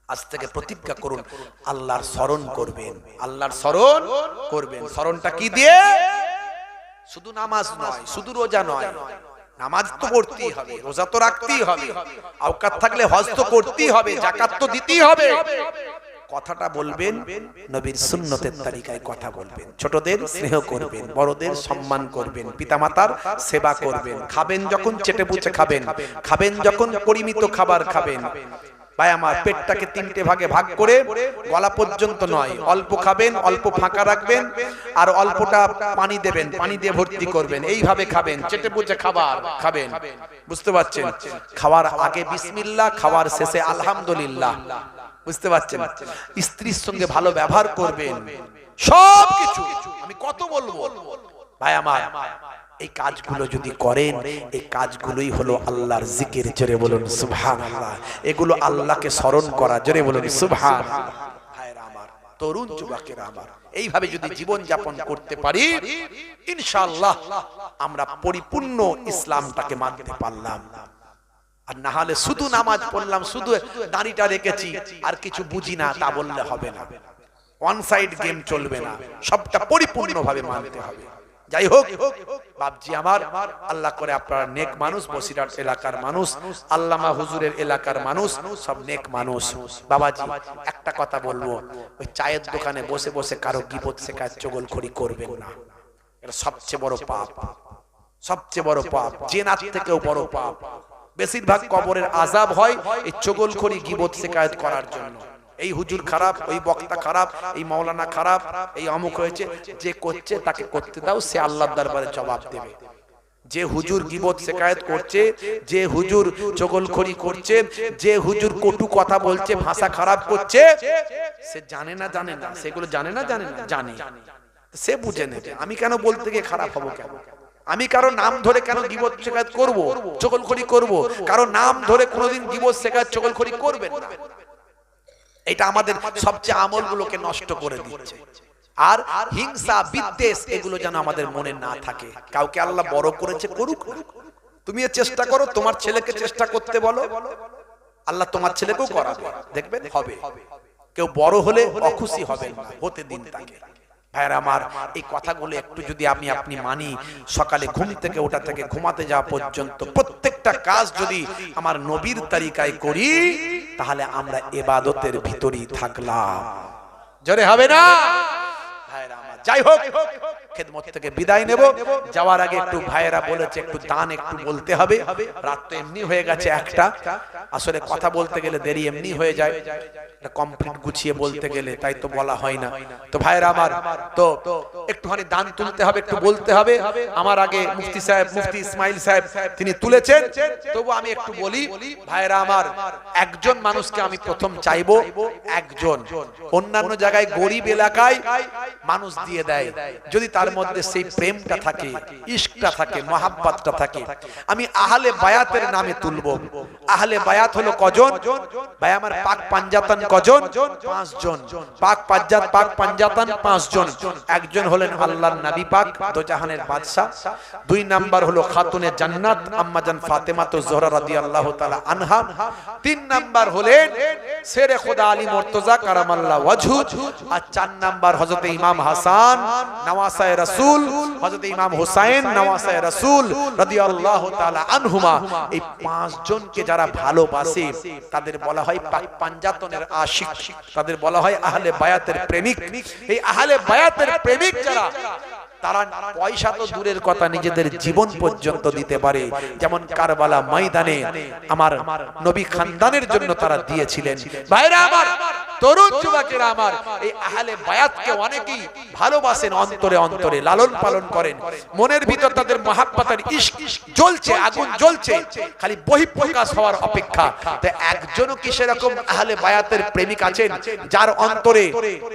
আজ থেকে প্রতিজ্ঞা করুন আল্লাহর স্মরণ করবেন, আল্লাহর স্মরণ করবেন। স্মরণটা কি দিয়ে? শুধু নামাজ নয়, শুধু রোজা নয়। নামাজ তো পড়তেই হবে, রোজা তো রাখতেই হবে, আওকাত থাকলে হজ তো করতেই হবে, যাকাত তো দিতেই হবে। কথাটা বলবেন নবীর সুন্নতের তরিকায় কথা বলবেন। ছোটদের স্নেহ করবেন, বড়দের সম্মান করবেন, পিতামাতার সেবা করবেন। খাবেন যখন চেটে পুচে খাবেন, খাবেন যখন পরিমিত খাবার খাবেন। ভাই আমার, পেটটাকে তিনটে ভাগে ভাগ করে গলা পর্যন্ত নয়, অল্প খাবেন, অল্প ফাঁকা রাখবেন, আর অল্পটা পানি দেবেন, পানি দিয়ে ভর্তি করবেন। এইভাবে খাবেন, চেটে পুচে খাবার খাবেন। বুঝতে পারছেন? খাওয়ার আগে বিসমিল্লাহ, খাওয়ার শেষে আলহামদুলিল্লাহ। বুঝতে পারছেন? স্ত্রীর সঙ্গে ভালো ব্যবহার করবেন, সবকিছু। আমি কত বলবো ভাই আমার, এই কাজগুলো যদি করেন, এই কাজগুলোই হলো আল্লাহর জিকির। জোরে বলুন সুবহানাল্লাহ। এগুলো আল্লাহকে স্মরণ করা। জোরে বলুন সুবহানাল্লাহ। ভাইরা আমার, তরুণ যুবকেরা আমার, এইভাবে যদি জীবন যাপন করতে পারি, ইনশাআল্লাহ আমরা পরিপূর্ণ ইসলামটাকে মানতে পারলাম। আর না হলে শুধু নামাজ পড়লাম, শুধু দাড়িটা রেখেছি, আর কিছু বুঝি না, তা বললে হবে না। ওয়ান সাইড গেম চলবে না, সবটা পরিপূর্ণভাবে মানতে হবে। যাই হোক বাপজি আমার, আল্লাহ করে আপনারা নেক মানুষ, বসিরহাট এলাকার মানুষ, আল্লামা হুজুরের এলাকার মানুষ, সব নেক মানুষ। বাবাজি একটা কথা বলবো, ওই চায়ের দোকানে বসে বসে কারো গীবত শেখায় চগলখড়ি করবেন না, এটা সবচেয়ে বড় পাপ, সবচেয়ে বড় পাপ, জেনার থেকেও বড় পাপ। বেশিরভাগ কবরের আযাব হয় এই চগলখড়ি গীবত শেখায়ত করার জন্য। এই হুজুর খারাপ, ওই বক্তা খারাপ, এই মাওলানা খারাপ, এই অমুক হয়েছে, যে করছে তাকে করতে দাও, সে আল্লাহর দরবারে জবাব দেবে। যে হুজুর গীবত শিকায়ত করছে, যে হুজুর চগলখড়ি করছে, যে হুজুর কটু কথা বলছে, ভাষা খারাপ করছে, সে জানে না সেগুলো জানে না জানে, সে বুঝে নেবে। আমি কেন বলতে গিয়ে খারাপ হবো কেন? আমি কারো নাম ধরে কেন গীবত শিকায়ত করব, চগলখড়ি করব? কারো নাম ধরে কোনোদিন গীবত শিকায়ত চগলখড়ি করবেন না। এটা আমাদের সবচেয়ে আমলগুলোকে নষ্ট করে দিচ্ছে। আর হিংসা বিদ্বেষ এগুলো যেন আমাদের মনে না থাকে। কাউকে আল্লাহ বড় করেছে, করুক, তুমি চেষ্টা করো, তোমার ছেলেকে চেষ্টা করতে বলো, আল্লাহ তোমার ছেলেকেও করাবে, দেখবেন হবে। কেউ বড় হলে অখুশি হবে না, হতে দিন তাকে। ভাইরা আমার, এই কথাগুলো একটু যদি আপনি মানি, সকালে ঘুম থেকে ওঠা থেকে ঘুমাতে যাওয়া পর্যন্ত প্রত্যেকটা কাজ যদি আমার নবীর তরিকায় করি, তাহলে আমরা ইবাদতের ভিতরেই থাকলাম। জোরে হবে না ভাইরা আমার? যাই হোক, খেদমত থেকে বিদায় নেব। যাওয়ার আগে একটু ভাইয়েরা বলেছে একটু দান একটু বলতে হবে। রাত তো এমনি হয়ে গেছে একটা, আসলে কথা বলতে গেলে দেরি এমনি হয়ে যায়, কমপ্লিট গুছিয়ে বলতে গেলে, তাই তো বলা হয় না। তো ভাইয়েরা আমার, তো একটুখানি দান তুলতে হবে, একটু বলতে হবে। আমার আগে মুফতি সাহেব, মুফতি ইসমাইল সাহেব তিনি তুলেছেন, তবু আমি একটু বলি। ভাইয়েরা আমার, একজন মানুষকে আমি প্রথম চাইবো, একজন। অন্যান্য জায়গায় গরিব এলাকায় মানুষ দিয়ে দেয়, যদি তার মধ্যে সেই প্রেমটা থাকে, ইশকটা থাকে, মহাব্বতটা থাকে। আমি আহলে বায়াতের নামে তুলবো। আহলে বায়াত হলো কজন ভাই আমার? পাক পাঞ্জাতন কজন? 5 জন। পাক পাঞ্জাতন 5 জন। একজন হলেন আল্লাহর নবী পাক, দোজাহানের বাদশা। 2 নাম্বার হলো খাতুনে জান্নাত আম্মা জান ফাতেমা তো জোহরা রাদিয়াল্লাহু তাআলা আনহা। 3 নাম্বার হলেন শেরে খোদা আলী মুর্তজা কারামাল্লাহ ওয়াজহু। আর 4 নাম্বার হযরত ইমাম হাসান নওয়াসায়ে রাসূল, হযরত ইমাম হুসাইন নওয়াসায়ে রাসূল রাদিয়াল্লাহু তাআলা আনহুমা। এই 5 জনকে যারা ভালোবাসে তাদের বলা হয় পাক পাঞ্জাতনের আশিক, তাদের বলা হয় আহলে বায়াতের প্রেমিক। এই আহলে বায়াতের প্রেমিক যারা, তারা পয়সা তো দূরের কথা, নিজেদের জীবন পর্যন্ত দিতে পারে। যেমন কারবালা ময়দানে আমার নবী খানদানের জন্য তারা দিয়েছিলেন। ভাইরা আমার, তরুণ যুবকেরা আমার, এই আহলে বায়াতকে অনেকেই ভালোবাসেন, অন্তরে অন্তরে লালন পালন করেন, মনের ভিতর তাদের মহাব্বতের ইশক জ্বলছে, আগুন জ্বলছে, খালি বহিঃপ্রকাশ হওয়ার অপেক্ষা। তো একজনও কি সেরকম আহলে বায়াতের প্রেমিক আছেন যার অন্তরে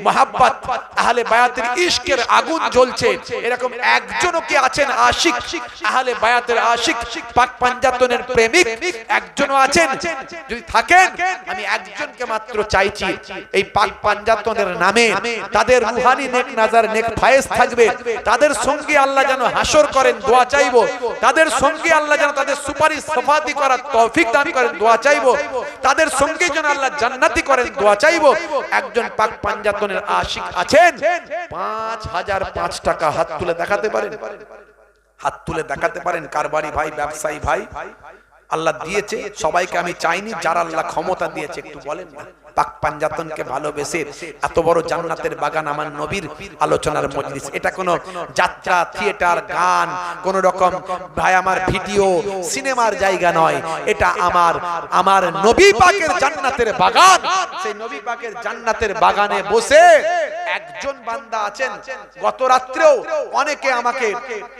মহাব্বত, আহলে বায়াতের ইশকের আগুন জ্বলছে? এরকম একজনও কি আছেন আশিক, আহলে বায়াতের আশিক, পাক পাঞ্জাতনের প্রেমিক একজনও আছেন? যদি থাকেন, আমি একজনকে মাত্র চাইছি, এই পাক পাঞ্জাতনের নামে তাদের রুহানি নেক নাজার নেক ফায়েজ থাকবে, তাদের সঙ্গে আল্লাহ যেন হাসর করেন, দোয়া চাইবো। তাদের সঙ্গে আল্লাহ যেন তাদের সুপারিশ সাফাতি করার তৌফিক দান করেন, দোয়া চাইবো। তাদের সঙ্গে যেন আল্লাহ জান্নাতি করেন, দোয়া চাইবো। একজন পাক পাঞ্জাতনের আশিক আছেন? 5005 টাকা হাত তুলে দেখাতে পারেন? হাত তুলে দেখাতে পারেন? কারবারি ভাই, ব্যবসায়ী ভাই, আল্লাহ দিয়েছে সবাইকে, আমি চাইনি, যারা আল্লাহ ক্ষমতা দিয়েছে একটু বলেন না। পাক পাঞ্জাতনকে ভালোবেসে এত বড় জান্নাতের বাগান, আমার নবীর আলোচনার মজলিস, এটা কোনো যাত্রা, থিয়েটার, গান, কোন রকম ভাই আমার ভিডিও সিনেমার জায়গা নয়। এটা আমার নবী পাকের জান্নাতের বাগান। সেই নবী পাকের জান্নাতের বাগানে বসে একজন বান্দা আছেন, গত রাত্রেও অনেকে আমাকে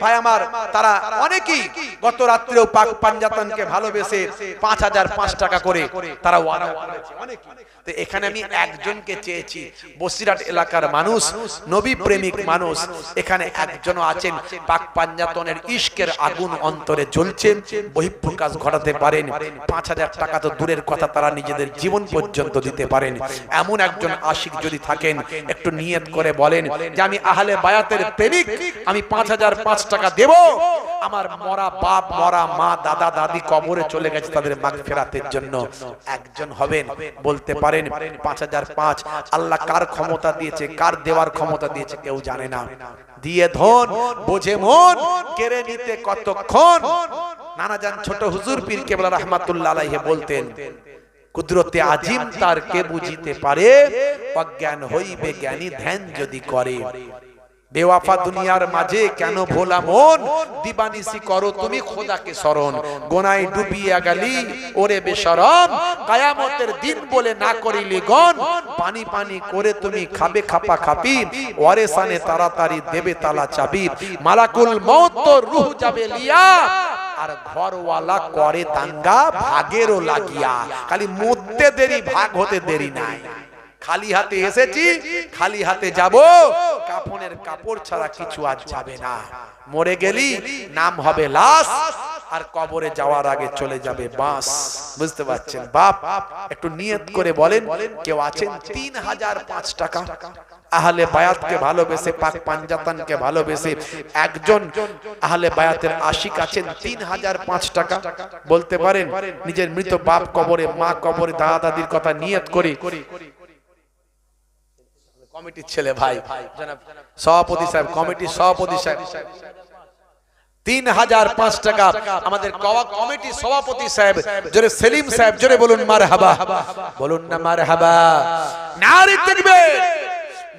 ভাই আমার, তারা অনেকেই গত রাত্রেও পাক পাঞ্জাতনকে ভালোবেসে 5005 টাকা করে তারা ওয়াদা করেছে অনেকেই। তো এখানে আমি একজনকে চেয়েছি, বসিরহাট এলাকার মানুষ, নবী প্রেমিক মানুষ, এখানে একজনও আছেন পাক পাঞ্জাতনের ইশকের আগুন অন্তরে জ্বলছে, বহিঃপ্রকাশ ঘটাতে পারেন। 5000 টাকা তো দূরের কথা, তারা নিজেদের জীবন পর্যন্ত দিতে পারেন। এমন একজন আশিক যদি থাকেন, একটু নিয়ত করে বলেন যে আমি আহলে বায়াতের প্রেমিক, আমি 5005 টাকা দেব। আমার মরা বাপ মরা মা দাদা দাদি কবরে চলে গেছে, তাদের মাগফিরাতের জন্য একজন হবেন। বলতে পারেন 5005। আল্লাহ কার ক্ষমতা দিয়েছে, কার দেওয়ার ক্ষমতা দিয়েছে কেউ জানে না। দিয়ে ধন বোঝে মন, কেড়ে নিতে কতক্ষণ। নানাজান ছোট হুজুর পীর কেবলা রাহমাতুল্লাহ আলাইহি বলতেন, কুদরতে আজিম তার কে বুঝিতে পারে, অজ্ঞান হইবে জ্ঞানী ধ্যান যদি করে। বেওয়াফা দুনিয়ার মাঝে কেন ভোলা মন, দিবানিসি করো তুমি খোদাকে স্মরণ। গোনায় ডুবিয়া গেলি ওরে বেশরম, কিয়ামতের দিন বলে না করিলি গণ। পানি পানি করে তুমি খাবে খাপা খাপি, ওয়ারেসানে তাড়াতাড়ি দেবে তালা চাবি। মালাকুল মউত তো রূহ যাবে লিয়া, আর ঘরওয়ালা করে দাঙ্গা ভাগেরও লাগিয়া। খালি মরতে দেরি, ভাগ হতে দেরি নাই। খালি হাতে এসেছি, খালি হাতে যাব, কাফনের কাপড় ছাড়া কিছু আজ যাবে না। মরে গেলি নাম হবে লাশ, আর কবরে যাওয়ার আগে চলে যাবে বাঁশ। বুঝতে পারছেন বাপ? একটু নিয়ত করে বলেন, কেউ আছেন 3005 টাকা আহলে বায়াতকে ভালোবেসে, পাক পাঞ্জাতানকে ভালোবেসে একজন আহলে বায়াতের আশিক আছেন 3005 টাকা? বলতে পারেন নিজের মৃত বাপ কবরে, মা কবরে, দাদা দাদির কথা নিয়ত করে। কমিটির ছেলে ভাই সভাপতি সাহেব, কমিটির সভাপতি সাহেব 3005 টাকা আমাদের কমিটির সভাপতি সাহেব, জোরে সেলিম সাহেব, জোরে বলুন মারহাবা, বলুন না মারহাবা। নারে তাকবীর,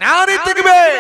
নারে তাকবীর।